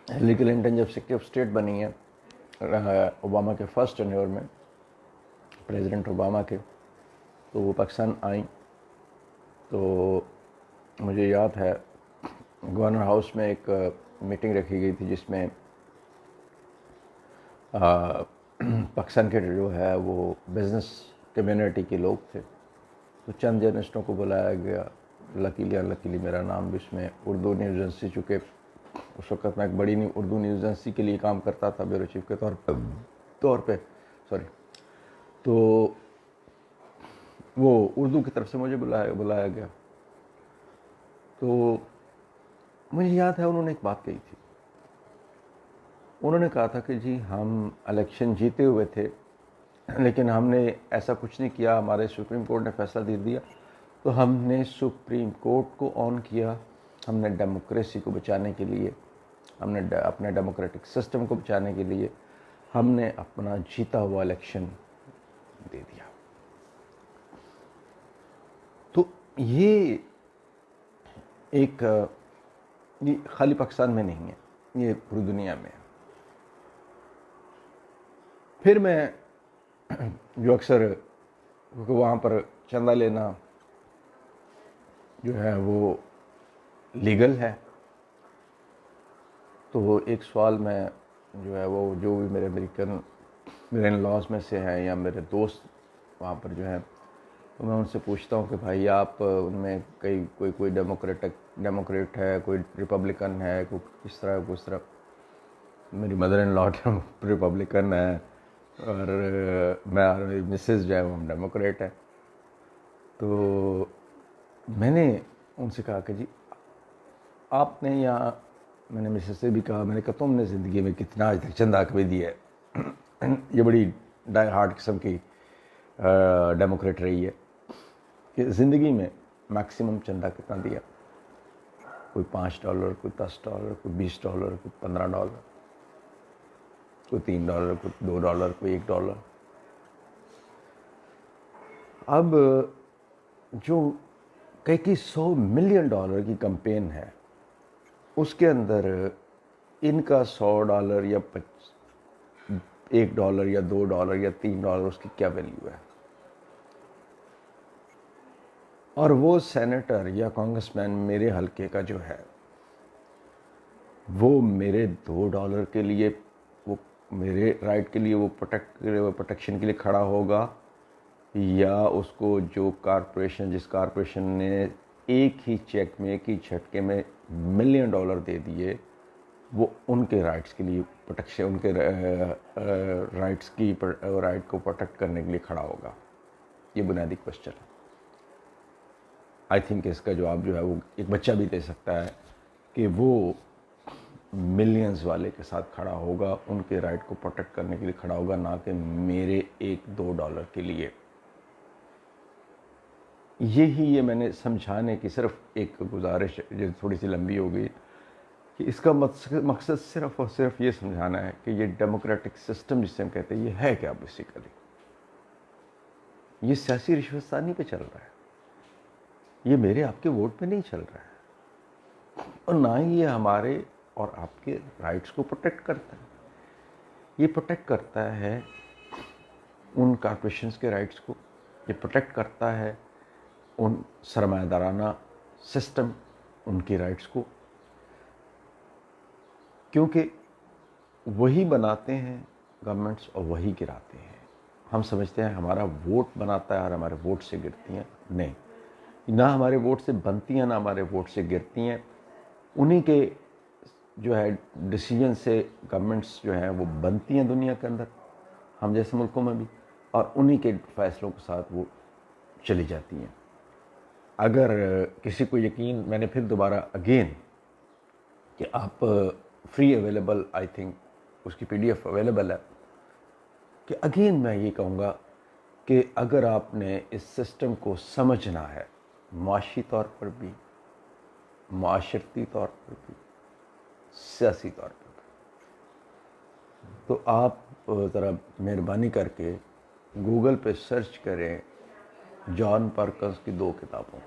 ہلری کلنٹن جب سیکریٹری آف اسٹیٹ بنی ہے اوباما کے فرسٹ ٹینیور میں، پریزیڈنٹ اوباما کے، تو وہ پاکستان آئیں. تو مجھے یاد ہے گورنر ہاؤس میں ایک میٹنگ رکھی گئی تھی جس میں پاکستان کے جو ہے وہ بزنس کمیونٹی کے لوگ تھے. تو چند جرنلسٹوں کو بلایا گیا. لکیلی میرا نام بھی اس میں. اردو نیوز ایجنسی، چونکہ اس وقت میں ایک بڑی اردو نیوز ایجنسی کے لیے کام کرتا تھا بیورو چیف کے طور پہ تو وہ اردو کی طرف سے مجھے بلایا گیا. تو مجھے یاد ہے انہوں نے ایک بات کہی تھی. انہوں نے کہا تھا کہ جی ہم الیکشن جیتے ہوئے تھے لیکن ہم نے ایسا کچھ نہیں کیا. ہمارے سپریم کورٹ نے فیصلہ دے دیا تو ہم نے سپریم کورٹ کو آن کیا. ہم نے ڈیموکریسی کو بچانے کے لیے، ہم نے اپنے ڈیموکریٹک سسٹم کو بچانے کے لیے ہم نے اپنا جیتا ہوا الیکشن دے دیا. تو یہ ایک یہ خالی پاکستان میں نہیں ہے، یہ پوری دنیا میں ہے. پھر میں جو اکثر کیونکہ وہاں پر چندہ لینا جو ہے وہ لیگل ہے، تو وہ ایک سوال میں جو ہے وہ جو بھی میرے ان لاز میں سے ہیں یا میرے دوست وہاں پر جو ہیں، تو میں ان سے پوچھتا ہوں کہ بھائی آپ ان میں کوئی ڈیموکریٹ ہے، کوئی ریپبلکن ہے، کوئی اس طرح. میری مدر ان لا ریپبلکن ہے اور میں اور میری مسز جو ہے وہ ہم ڈیموکریٹ ہیں. تو میں نے ان سے کہا کہ جی آپ نے یہاں، میں نے مسز سے بھی کہا، میں نے کہا تم نے زندگی میں کتنا آج تک چندہ کبھی دیا ہے؟ یہ بڑی ڈائی ہارڈ قسم کی ڈیموکریٹ رہی ہے کہ زندگی میں میکسیمم چندہ کتنا دیا. کوئی $5، کوئی $10، کوئی $20، کوئی $15، کوئی $3، کوئی $2، کوئی $1. اب جو کئی $100 ملین کی کمپین ہے اس کے اندر ان کا $100 یا $1 یا $2 یا $3 اس کی کیا ویلیو ہے؟ اور وہ سینیٹر یا کانگریس مین میرے حلقے کا جو ہے وہ میرے $2 کے لیے، وہ میرے رائٹ کے لیے، وہ پروٹیکشن کے لیے کھڑا ہوگا، یا اس کو جو جس کارپوریشن نے ایک ہی چیک میں، ایک ہی جھٹکے میں $1 ملین دے دیے، وہ ان کے رائٹس کے لیے پروٹیکشن، ان کے رائٹ کو پروٹیکٹ کرنے کے لیے کھڑا ہوگا؟ یہ بنیادی کوشچن ہے. آئی تھنک اس کا جواب جو ہے وہ ایک بچہ بھی دے سکتا ہے کہ وہ ملینز والے کے ساتھ کھڑا ہوگا، ان کے رائٹ کو پروٹیکٹ کرنے کے لیے کھڑا ہوگا، نہ کہ میرے $1-2 کے لیے. یہ میں نے سمجھانے کی صرف ایک گزارش جو تھوڑی سی لمبی ہو گئی کہ اس کا مقصد صرف اور صرف یہ سمجھانا ہے کہ یہ ڈیموکریٹک سسٹم جسے ہم کہتے ہیں یہ ہے کیا بیسیکلی. یہ سیاسی رشوت ثانی پہ چل رہا ہے، یہ میرے آپ کے ووٹ پہ نہیں چل رہا ہے، اور نہ ہی یہ ہمارے اور آپ کے رائٹس کو پروٹیکٹ کرتا ہے. یہ پروٹیکٹ کرتا ہے ان کارپوریشنز کے رائٹس کو، یہ پروٹیکٹ کرتا ہے ان سرمایہ دارانہ سسٹم ان کے رائٹس کو، کیونکہ وہی بناتے ہیں گورنمنٹس اور وہی گراتے ہیں. ہم سمجھتے ہیں ہمارا ووٹ بناتا ہے اور ہمارے ووٹ سے گرتی ہیں. نہیں، نہ ہمارے ووٹ سے بنتی ہیں نہ ہمارے ووٹ سے گرتی ہیں. انہی کے جو ہے ڈیسیجن سے گورنمنٹس جو ہیں وہ بنتی ہیں دنیا کے اندر، ہم جیسے ملکوں میں بھی، اور انہی کے فیصلوں کے ساتھ وہ چلی جاتی ہیں. اگر کسی کو یقین، میں نے پھر دوبارہ اگین کہ آپ فری اویلیبل، آئی تھنک اس کی PDF اویلیبل ہے، کہ اگین میں یہ کہوں گا کہ اگر آپ نے اس سسٹم کو سمجھنا ہے، معاشی طور پر بھی، معاشرتی طور پر بھی، سیاسی طور پر بھی، تو آپ ذرا مہربانی کر کے گوگل پہ سرچ کریں جان پرکنز کی 2 کتابوں،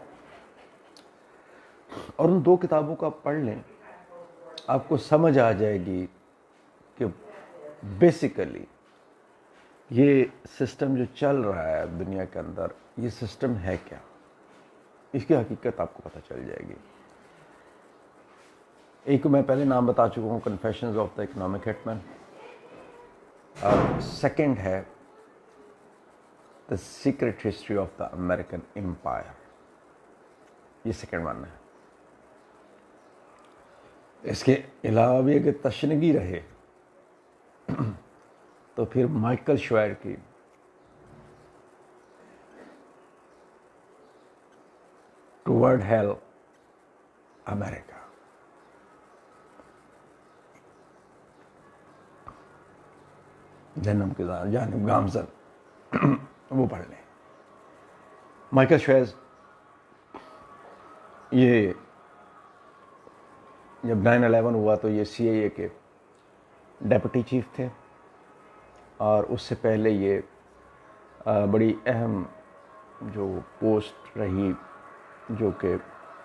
اور ان 2 کتابوں کو آپ پڑھ لیں. آپ کو سمجھ آ جائے گی کہ بیسیکلی یہ سسٹم جو چل رہا ہے دنیا کے اندر، یہ سسٹم ہے کیا. اس کی حقیقت آپ کو پتہ چل جائے گی. ایک میں پہلے نام بتا چکا ہوں، confessions of the economic hit man. اور سیکنڈ ہے the secret history of the American empire. یہ سیکنڈ ون ہے. اس کے علاوہ بھی اگر تشنگی رہے تو پھر مائیکل شوائر کی ٹوورڈ ہیل امریکہ، جہنم کی جانب گامزن، وہ پڑھ لیں. مائیکل شوائر یہ جب 9/11 ہوا تو یہ CIA کے ڈیپٹی چیف تھے، اور اس سے پہلے یہ بڑی اہم جو پوسٹ رہی، جو کہ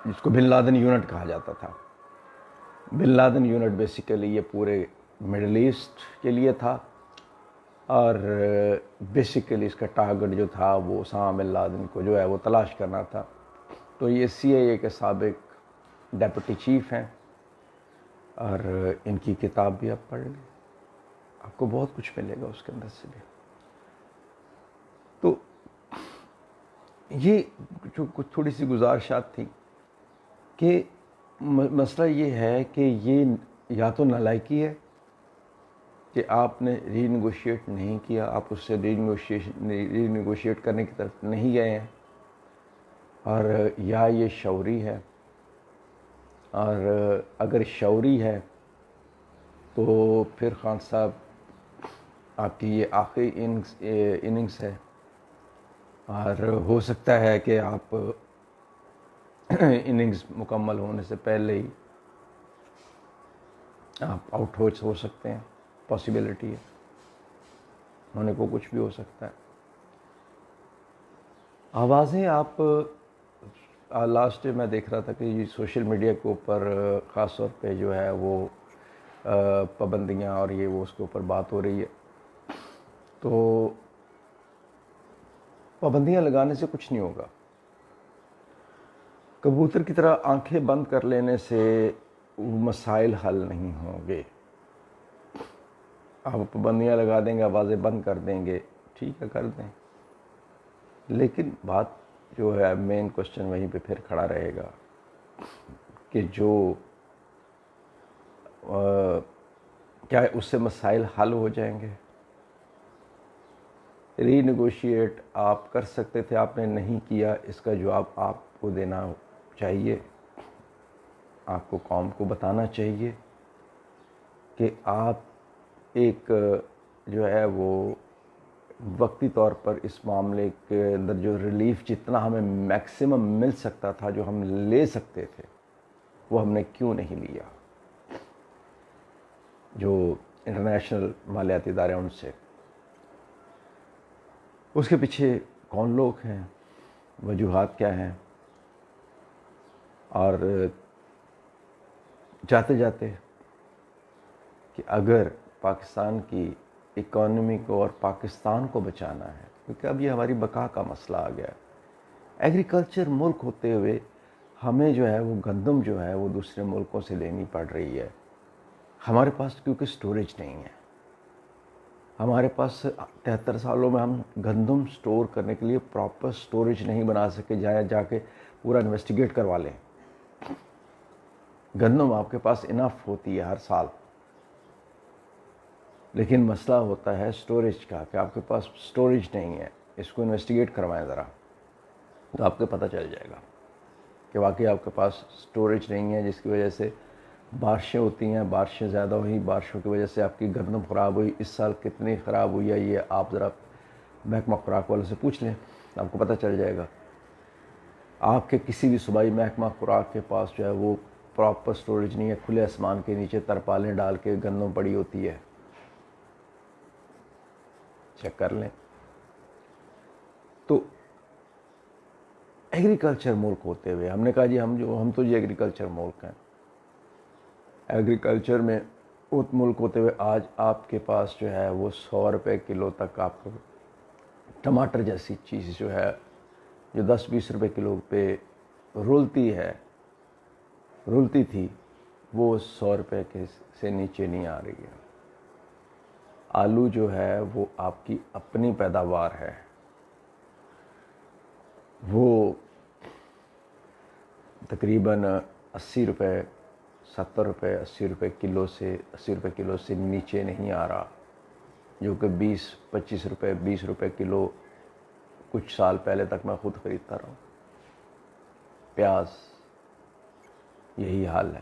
جس کو بن لادن یونٹ کہا جاتا تھا. بن لادن یونٹ بیسیکلی یہ پورے مڈل ایسٹ کے لیے تھا، اور بیسیکلی اس کا ٹارگٹ جو تھا وہ اسامہ بن لادن کو جو ہے وہ تلاش کرنا تھا. تو یہ CIA کے سابق ڈیپٹی چیف ہیں، اور ان کی کتاب بھی آپ پڑھ لیں، آپ کو بہت کچھ ملے گا اس کے اندر سے بھی. تو یہ جو کچھ تھوڑی سی گزارشات تھیں کہ مسئلہ یہ ہے کہ یہ یا تو نالائکی ہے کہ آپ نے ری نیگوشیٹ نہیں کیا، آپ اس سے ری نیگوشیٹ کرنے کی طرف نہیں گئے ہیں، اور یا یہ شعوری ہے. اور اگر شعوری ہے تو پھر خان صاحب آپ کی یہ آخری اننگز ہے، اور ہو سکتا ہے کہ آپ اننگز مکمل ہونے سے پہلے ہی آپ آؤٹ ہو سکتے ہیں. پاسبلٹی ہے، ہونے کو کچھ بھی ہو سکتا ہے. آوازیں آپ لاسٹ میں دیکھ رہا تھا کہ یہ سوشل میڈیا کے اوپر خاص طور پہ جو ہے وہ پابندیاں اور یہ وہ اس کے اوپر بات ہو رہی ہے. تو پابندیاں لگانے سے کچھ نہیں ہوگا. کبوتر کی طرح آنکھیں بند کر لینے سے مسائل حل نہیں ہوں گے. آپ پابندیاں لگا دیں گے، آوازیں بند کر دیں گے، ٹھیک ہے کر دیں، لیکن بات جو ہے مین کوشچن وہیں پہ پھر کھڑا رہے گا کہ جو کیا اس سے مسائل حل ہو جائیں گے. ری نیگوشیٹ آپ کر سکتے تھے، آپ نے نہیں کیا. اس کا جواب آپ کو دینا چاہیے، آپ کو قوم کو بتانا چاہیے کہ آپ ایک جو ہے وہ وقتی طور پر اس معاملے کے اندر جو ریلیف جتنا ہمیں میکسیمم مل سکتا تھا، جو ہم لے سکتے تھے، وہ ہم نے کیوں نہیں لیا. جو انٹرنیشنل مالیاتی ادارے ان سے، اس کے پیچھے کون لوگ ہیں، وجوہات کیا ہیں، اور جاتے جاتے کہ اگر پاکستان کی اکانومی کو اور پاکستان کو بچانا ہے، کیونکہ اب یہ ہماری بقا کا مسئلہ آ گیا ہے. ایگریکلچر ملک ہوتے ہوئے ہمیں جو ہے وہ گندم جو ہے وہ دوسرے ملکوں سے لینی پڑ رہی ہے. ہمارے پاس کیونکہ سٹوریج نہیں ہے. ہمارے پاس 73 سالوں میں ہم گندم سٹور کرنے کے لیے پراپر سٹوریج نہیں بنا سکے. جا کے پورا انویسٹیگیٹ کروا لیں. گندم آپ کے پاس انف ہوتی ہے ہر سال، لیکن مسئلہ ہوتا ہے سٹوریج کا، کہ آپ کے پاس سٹوریج نہیں ہے. اس کو انویسٹیگیٹ کروائیں ذرا. تو آپ کو پتہ چل جائے گا کہ واقعی آپ کے پاس سٹوریج نہیں ہے، جس کی وجہ سے بارشیں ہوتی ہیں، بارشیں زیادہ ہوئی، بارشوں کی وجہ سے آپ کی گندم خراب ہوئی. اس سال کتنی خراب ہوئی ہے یہ آپ ذرا محکمہ خوراک والوں سے پوچھ لیں، آپ کو پتہ چل جائے گا. آپ کے کسی بھی صوبائی محکمہ خوراک کے پاس جو ہے وہ پراپر سٹوریج نہیں ہے، کھلے آسمان کے نیچے ترپالیں ڈال کے گندم پڑی ہوتی ہے. چیک کر لیں. تو ایگریکلچر ملک ہوتے ہوئے ہم نے کہا جی ہم تو جی ایگریکلچر ملک ہیں. ایگریکلچر میں ملک ہوتے ہوئے آج آپ کے پاس جو ہے وہ 100 روپے کلو تک آپ کو ٹماٹر جیسی چیز جو ہے جو 10-20 روپے کلو پہ رولتی تھی وہ 100 روپے سے نیچے نہیں آ رہی ہے. آلو جو ہے وہ آپ کی اپنی پیداوار ہے، وہ تقریباً 80 روپے 70 روپے 80 روپے کلو سے نیچے نہیں آ رہا، جو کہ 20-25 روپے 20 روپے کلو کچھ سال پہلے تک میں خود خریدتا رہا ہوں. پیاز یہی حال ہے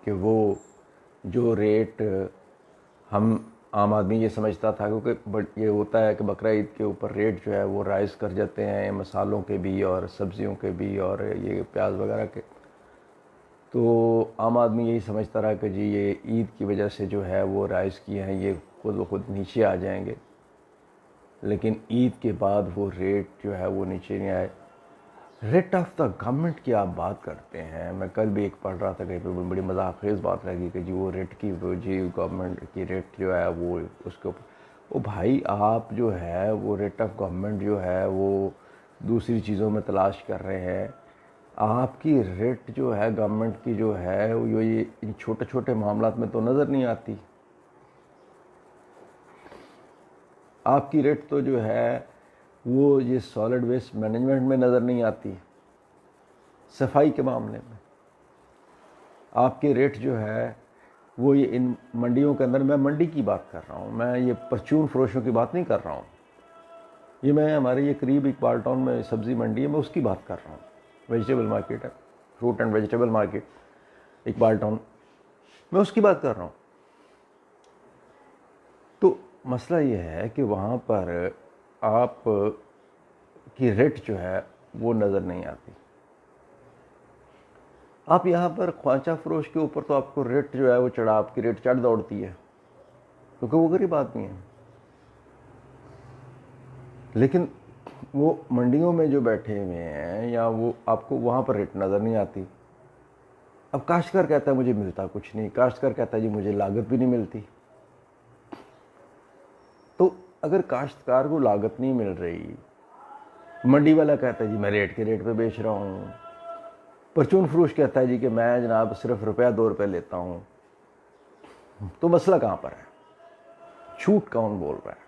کہ وہ جو ریٹ ہم عام آدمی یہ سمجھتا تھا، کیونکہ یہ ہوتا ہے کہ بقرہ عید کے اوپر ریٹ جو ہے وہ رائز کر جاتے ہیں مسالوں کے بھی اور سبزیوں کے بھی اور یہ پیاز وغیرہ کے. تو عام آدمی یہی سمجھتا رہا کہ جی یہ عید کی وجہ سے جو ہے وہ رائز کیے ہیں، یہ خود بخود نیچے آ جائیں گے. لیکن عید کے بعد وہ ریٹ جو ہے وہ نیچے نہیں آئے. ریٹ آف دا گورنمنٹ کی آپ بات کرتے ہیں. میں کل بھی ایک پڑھ رہا تھا کہیں پہ بڑی مذاق خیز بات لگی کہ جی وہ ریٹ کی جی گورنمنٹ کی ریٹ جو ہے وہ اس کے اوپر بھائی آپ جو ہے وہ ریٹ آف گورنمنٹ جو ہے وہ دوسری چیزوں میں تلاش کر رہے ہیں. آپ کی ریٹ جو ہے گورنمنٹ کی جو ہے وہ یہ ان چھوٹے چھوٹے معاملات میں تو نظر نہیں آتی. آپ کی ریٹ تو جو ہے وہ یہ سالڈ ویسٹ مینجمنٹ میں نظر نہیں آتی. صفائی کے معاملے میں آپ کے ریٹ جو ہے وہ یہ ان منڈیوں کے اندر، میں منڈی کی بات کر رہا ہوں، میں یہ پرچون فروشوں کی بات نہیں کر رہا ہوں. یہ میں ہمارے یہ قریب اقبال ٹاؤن میں سبزی منڈی ہے، میں اس کی بات کر رہا ہوں. ویجیٹیبل مارکیٹ ہے، fruit and vegetable market Iqbal town, میں اس کی بات کر رہا ہوں. تو مسئلہ یہ ہے کہ وہاں پر آپ کی ریٹ جو ہے وہ نظر نہیں آتی. آپ یہاں پر خوانچہ فروش کے اوپر تو آپ کو ریٹ جو ہے وہ آپ کی ریٹ چڑھ دوڑتی ہے کیونکہ وہ غریب آدمی ہیں. لیکن وہ منڈیوں میں جو بیٹھے ہوئے ہیں یا وہ آپ کو وہاں پر ریٹ نظر نہیں آتی. اب کاشتکار کہتا ہے مجھے ملتا کچھ نہیں، کاشتکار کہتا ہے جی مجھے لاگت بھی نہیں ملتی. تو اگر کاشتکار کو لاگت نہیں مل رہی، منڈی والا کہتا ہے جی میں ریٹ کے ریٹ پہ بیچ رہا ہوں، پرچون فروش کہتا ہے جی کہ میں جناب صرف ₹1-2 لیتا ہوں، تو مسئلہ کہاں پر ہے؟ جھوٹ کون بول رہا ہے؟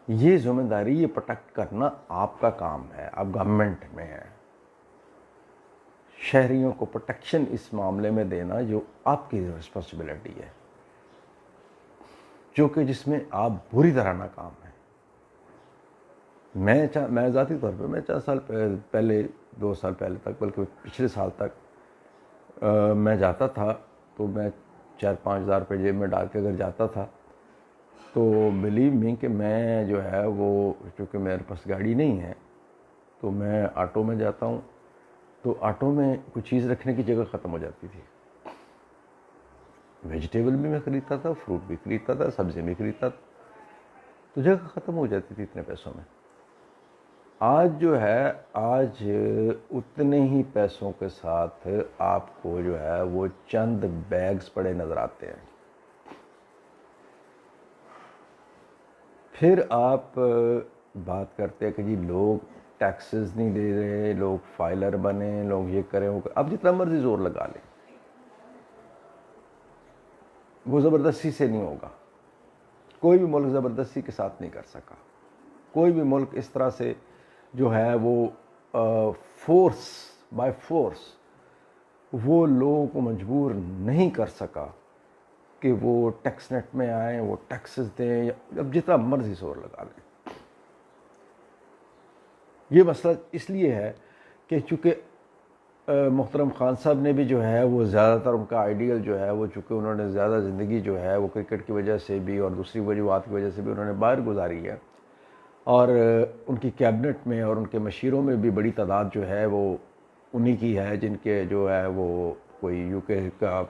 یہ ذمہ داری، یہ پروٹیکٹ کرنا آپ کا کام ہے. آپ گورنمنٹ میں ہیں، شہریوں کو پروٹیکشن اس معاملے میں دینا جو آپ کی رسپانسبلٹی ہے، جو کہ جس میں آپ بری طرح ناکام ہیں. میں ذاتی طور پہ میں 4 سال پہلے 2 سال پہلے تک، بلکہ پچھلے سال تک میں جاتا تھا تو میں 4-5 ہزار روپے جیب میں ڈال کے اگر جاتا تھا تو بلیو می کہ میں جو ہے وہ چونکہ میرے پاس گاڑی نہیں ہے تو میں آٹو میں جاتا ہوں، تو آٹو میں کچھ چیز رکھنے کی جگہ ختم ہو جاتی تھی. ویجیٹیبل بھی میں خریدتا تھا، فروٹ بھی خریدتا تھا، سبزی بھی خریدتا تھا، تو جگہ ختم ہو جاتی تھی اتنے پیسوں میں. آج جو ہے اتنے ہی پیسوں کے ساتھ آپ کو جو ہے وہ چند بیگز پڑے نظر آتے ہیں. پھر آپ بات کرتے ہیں کہ جی لوگ ٹیکسز نہیں دے رہے، لوگ فائلر بنے، لوگ یہ کریں وہ کریں. اب جتنا مرضی زور لگا لیں، وہ زبردستی سے نہیں ہوگا. کوئی بھی ملک زبردستی کے ساتھ نہیں کر سکا. کوئی بھی ملک اس طرح سے جو ہے وہ بائی فورس وہ لوگوں کو مجبور نہیں کر سکا کہ وہ ٹیکس نیٹ میں آئیں، وہ ٹیکسز دیں، اب جتنا مرضی زور لگا لیں. یہ مسئلہ اس لیے ہے کہ چونکہ محترم خان صاحب نے بھی جو ہے وہ زیادہ تر ان کا آئیڈیل جو ہے وہ چونکہ انہوں نے زیادہ زندگی جو ہے وہ کرکٹ کی وجہ سے بھی اور دوسری وجوہات کی وجہ سے بھی انہوں نے باہر گزاری ہے، اور ان کی کیبنٹ میں اور ان کے مشیروں میں بھی بڑی تعداد جو ہے وہ انہی کی ہے، جن کے جو ہے وہ کوئی یو کے کا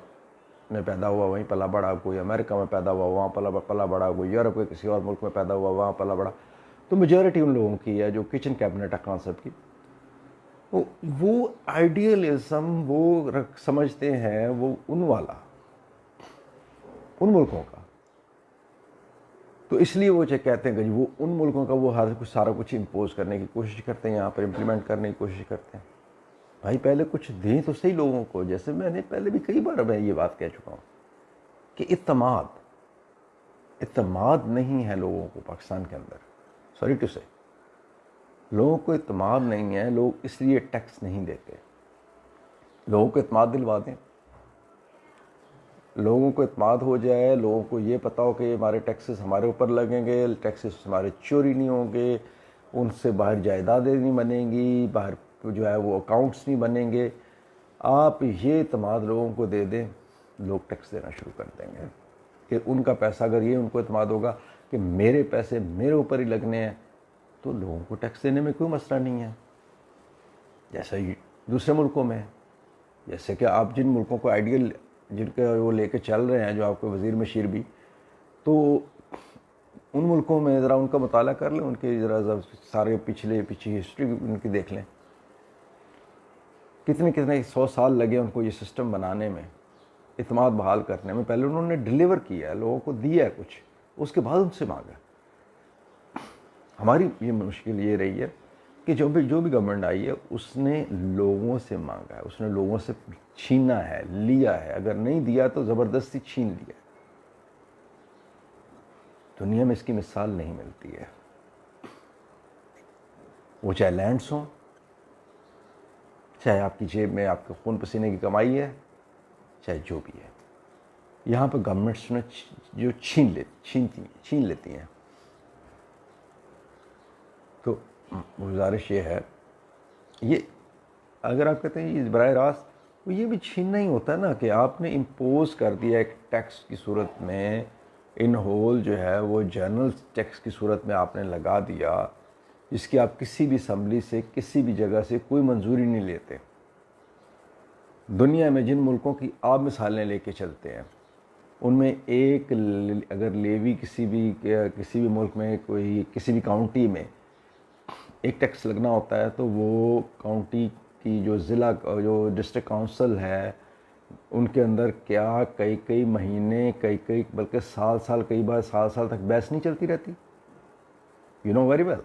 میں پیدا ہوا وہیں پلا بڑا، کوئی امریکہ میں پیدا ہوا وہاں پلا بڑا، کوئی یورپ کے کسی اور ملک میں پیدا ہوا وہاں پلا بڑا. تو میجورٹی ان لوگوں کی ہے جو کچن کیبنٹ ہے خان صاحب کی، وہ آئیڈیلزم وہ سمجھتے ہیں وہ ان والا ان ملکوں کا. تو اس لیے وہ کہتے ہیں کہ وہ ان ملکوں کا وہ ہر کچھ سارا کچھ امپوز کرنے کی کوشش کرتے ہیں، یہاں پر امپلیمنٹ کرنے کی کوشش کرتے ہیں. بھائی پہلے کچھ دیں تو صحیح لوگوں کو، جیسے میں نے پہلے بھی کئی بار میں یہ بات کہہ چکا ہوں کہ اعتماد نہیں ہے لوگوں کو پاکستان کے اندر. سوری ٹو سے، لوگوں کو اعتماد نہیں ہے، لوگ اس لیے ٹیکس نہیں دیتے. لوگوں کو اعتماد دلوا دیں، لوگوں کو اعتماد ہو جائے، لوگوں کو یہ پتا ہو کہ ہمارے ٹیکسز ہمارے اوپر لگیں گے، ٹیکسز ہمارے چوری نہیں ہوں گے، ان سے باہر جائیدادیں نہیں بنیں گی، باہر جو ہے وہ اکاؤنٹس نہیں بنیں گے. آپ یہ اعتماد لوگوں کو دے دیں، لوگ ٹیکس دینا شروع کر دیں گے. کہ ان کا پیسہ اگر یہ ان کو اعتماد ہوگا کہ میرے پیسے میرے اوپر ہی لگنے ہیں، تو لوگوں کو ٹیکس دینے میں کوئی مسئلہ نہیں ہے. جیسا دوسرے ملکوں میں، جیسے کہ آپ جن ملکوں کو آئیڈیل جن کے وہ لے کے چل رہے ہیں، جو آپ کے وزیر مشیر بھی، تو ان ملکوں میں ذرا ان کا مطالعہ کر لیں، ان کے ذرا سارے پیچھے ہسٹری ان کی دیکھ لیں. کتنے 100 سال لگے ان کو یہ سسٹم بنانے میں، اعتماد بحال کرنے میں. پہلے انہوں نے ڈیلیور کیا ہے، لوگوں کو دیا ہے کچھ، اس کے بعد ان سے مانگا. ہماری یہ مشکل یہ رہی ہے کہ جو بھی گورنمنٹ آئی ہے اس نے لوگوں سے مانگا ہے، اس نے لوگوں سے چھینا ہے، لیا ہے. اگر نہیں دیا تو زبردستی چھین لیا. دنیا میں اس کی مثال نہیں ملتی ہے. وہ چاہے لینڈس ہوں، چاہے آپ کی جیب میں آپ کے خون پسینے کی کمائی ہے، چاہے جو بھی ہے، یہاں پہ گورنمنٹس نے جو چھین لیتی ہیں. تو گزارش یہ ہے، یہ اگر آپ کہتے ہیں یہ براہ راست، تو یہ بھی چھیننا ہی ہوتا ہے نا، کہ آپ نے امپوز کر دیا ایک ٹیکس کی صورت میں، ان ہول جو ہے وہ جنرل ٹیکس کی صورت میں آپ نے لگا دیا، جس کی آپ کسی بھی اسمبلی سے کسی بھی جگہ سے کوئی منظوری نہیں لیتے. دنیا میں جن ملکوں کی آپ مثالیں لے کے چلتے ہیں، ان میں ایک اگر لیوی کسی بھی ملک میں کوئی کسی بھی کاؤنٹی میں ایک ٹیکس لگنا ہوتا ہے، تو وہ کاؤنٹی کی جو ضلع جو ڈسٹرکٹ کونسل ہے، ان کے اندر کیا کئی مہینے بلکہ سال کئی بار سال تک بحث نہیں چلتی رہتی. یو نو ویری ویل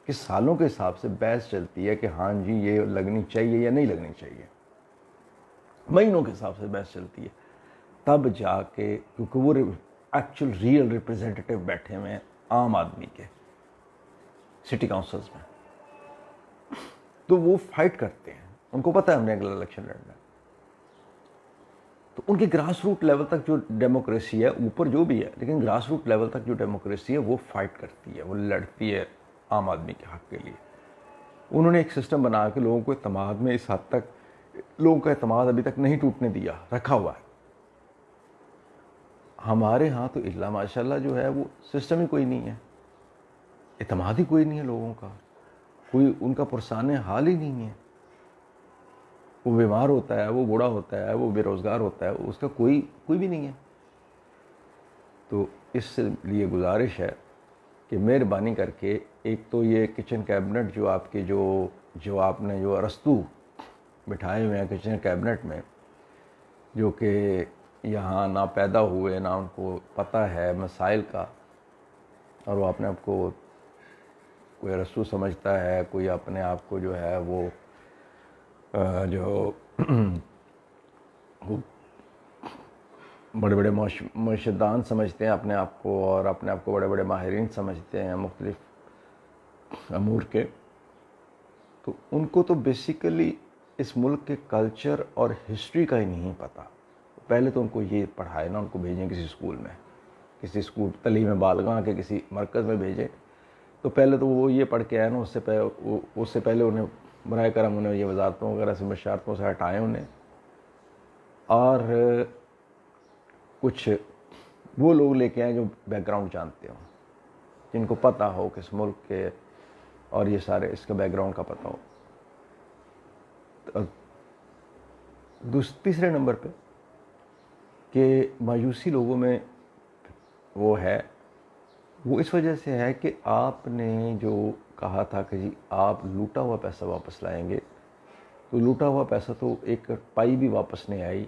کہ سالوں کے حساب سے بحث چلتی ہے کہ ہاں جی یہ لگنی چاہیے یا نہیں لگنی چاہیے. مہینوں کے حساب سے بحث چلتی ہے. تب جا کے، کیونکہ وہ ایکچوئل ریئل ریپرزینٹیٹیو بیٹھے ہوئے ہیں عام آدمی کے سٹی کاؤنسلز میں، تو وہ فائٹ کرتے ہیں. ان کو پتہ ہے ہم نے اگلا الیکشن لڑنا ہے. تو ان کی گراس روٹ لیول تک جو ڈیموکریسی ہے، اوپر جو بھی ہے، لیکن گراس روٹ لیول تک جو ڈیموکریسی ہے وہ فائٹ کرتی ہے، وہ لڑتی ہے عام آدمی کے حق کے لیے. انہوں نے ایک سسٹم بنا کے لوگوں کو اعتماد میں اس حد تک، لوگوں کا اعتماد ابھی تک نہیں ٹوٹنے دیا، رکھا ہوا ہے. ہمارے ہاں تو اللہ ماشاء اللہ جو ہے وہ سسٹم ہی کوئی نہیں ہے، اعتماد ہی کوئی نہیں ہے لوگوں کا، کوئی ان کا پرسان حال ہی نہیں ہے. وہ بیمار ہوتا ہے، وہ بوڑھا ہوتا ہے، وہ بے روزگار ہوتا ہے، اس کا کوئی بھی نہیں ہے. تو اس لیے گزارش ہے کہ مہربانی کر کے، ایک تو یہ کچن کیبنٹ جو آپ کے جو آپ نے جو ارسطو بٹھائے ہوئے ہیں کچن کیبنٹ میں، جو کہ یہاں نہ پیدا ہوئے، نہ ان کو پتہ ہے مسائل کا، اور وہ اپنے آپ کو کوئی ارسطو سمجھتا ہے، کوئی اپنے آپ کو جو ہے وہ جو بڑے بڑے معاشدان سمجھتے ہیں اپنے آپ کو، اور اپنے آپ کو بڑے بڑے ماہرین سمجھتے ہیں مختلف امور کے. تو ان کو تو بیسیکلی اس ملک کے کلچر اور ہسٹری کا ہی نہیں پتہ. پہلے تو ان کو یہ پڑھائے نا، ان کو بھیجیں کسی اسکول میں، کسی اسکول تعلیم بالغاں کے کسی مرکز میں بھیجیں تو پہلے تو وہ یہ پڑھ کے آئے نا، اس سے پہلے انہیں برائے کرم انہیں یہ وزارتوں وغیرہ سے مشارتوں سے ہٹائیں انہیں، اور کچھ وہ لوگ لے کے آئیں جو بیک گراؤنڈ جانتے ہوں، جن کو پتہ ہو کس ملک کے اور یہ سارے اس کے بیک گراؤنڈ کا پتہ ہو۔ تیسرے نمبر پہ کہ مایوسی لوگوں میں وہ ہے، وہ اس وجہ سے ہے کہ آپ نے جو کہا تھا کہ جی آپ لوٹا ہوا پیسہ واپس لائیں گے، تو لوٹا ہوا پیسہ تو ایک پائی بھی واپس نہیں آئی،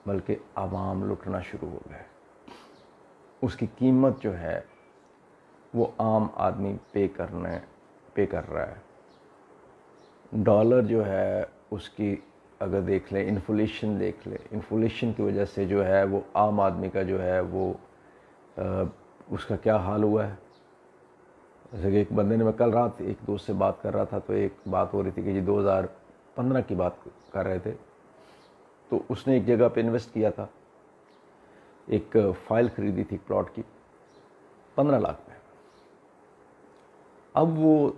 بلکہ عوام لوٹنا شروع ہو گئے۔ اس کی قیمت جو ہے وہ عام آدمی پے کر رہا ہے۔ ڈالر جو ہے اس کی اگر دیکھ لیں، انفلیشن دیکھ لیں، انفلیشن کی وجہ سے جو ہے وہ عام آدمی کا جو ہے وہ اس کا کیا حال ہوا ہے۔ جیسے کہ ایک بندے نے، میں کل رات ایک دوست سے بات کر رہا تھا تو ایک بات ہو رہی تھی کہ جی 2015 کی بات کر رہے تھے، تو اس نے ایک جگہ پہ انویسٹ کیا تھا، ایک فائل خریدی تھی پلاٹ کی 15 لاکھ میں، اب وہ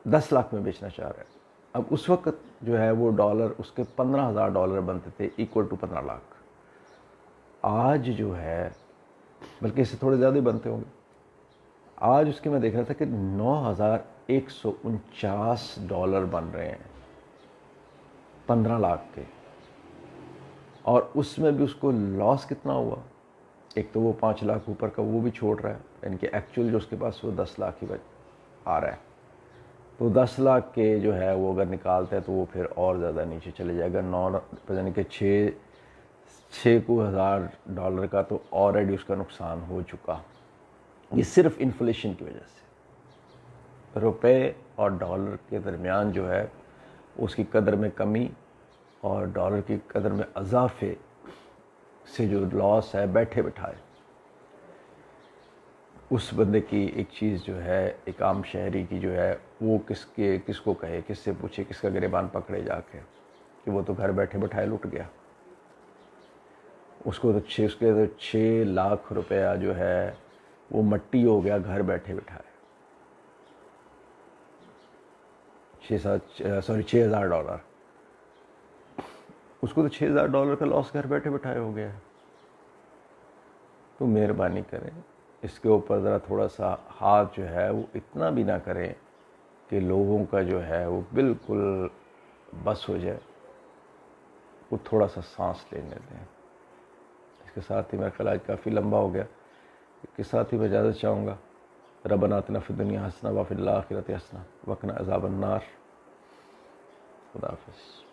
10 لاکھ میں بیچنا چاہ رہے ہیں۔ اب اس وقت جو ہے وہ ڈالر اس کے $15,000 بنتے تھے، ایکول ٹو 15 لاکھ۔ آج جو ہے بلکہ اس سے تھوڑے زیادہ بنتے ہوں گے، آج اس کے میں دیکھ رہا تھا کہ $9,149 بن رہے ہیں 15 لاکھ کے، اور اس میں بھی اس کو لاس کتنا ہوا۔ ایک تو وہ 5 لاکھ اوپر کا وہ بھی چھوڑ رہا ہے، یعنی کہ ایکچوئل جو اس کے پاس وہ 10 لاکھ ہی آ رہا ہے، تو 10 لاکھ کے جو ہے وہ اگر نکالتے ہیں تو وہ پھر اور زیادہ نیچے چلے جائے گا، یعنی کہ $6,000 کا تو آلریڈی اس کا نقصان ہو چکا۔ یہ صرف انفلیشن کی وجہ سے، روپے اور ڈالر کے درمیان جو ہے اس کی قدر میں کمی اور ڈالر کی قدر میں اضافے سے جو لاس ہے بیٹھے بٹھائے، اس بندے کی ایک چیز جو ہے، ایک عام شہری کی جو ہے وہ کس کو کہے، کس سے پوچھے، کس کا گریبان پکڑے جا کے کہ وہ تو گھر بیٹھے بٹھائے لٹ گیا۔ اس کے تو 6 لاکھ روپیہ جو ہے وہ مٹی ہو گیا گھر بیٹھے بٹھائے۔ $6,000، اس کو تو $6,000 کا لاس گھر بیٹھے بٹھائے ہو گیا ہے۔ تو مہربانی کریں اس کے اوپر ذرا تھوڑا سا ہاتھ جو ہے وہ اتنا بھی نہ کریں کہ لوگوں کا جو ہے وہ بالکل بس ہو جائے، وہ تھوڑا سا سانس لینے دیں۔ اس کے ساتھ ہی میرا خیال آج کافی لمبا ہو گیا، اس کے ساتھ ہی میں اجازت چاہوں گا۔ ربنا آتنا فی الدنیا حسنہ وفی الآخرۃ حسنہ وقنا عذاب النار۔ خدا حافظ۔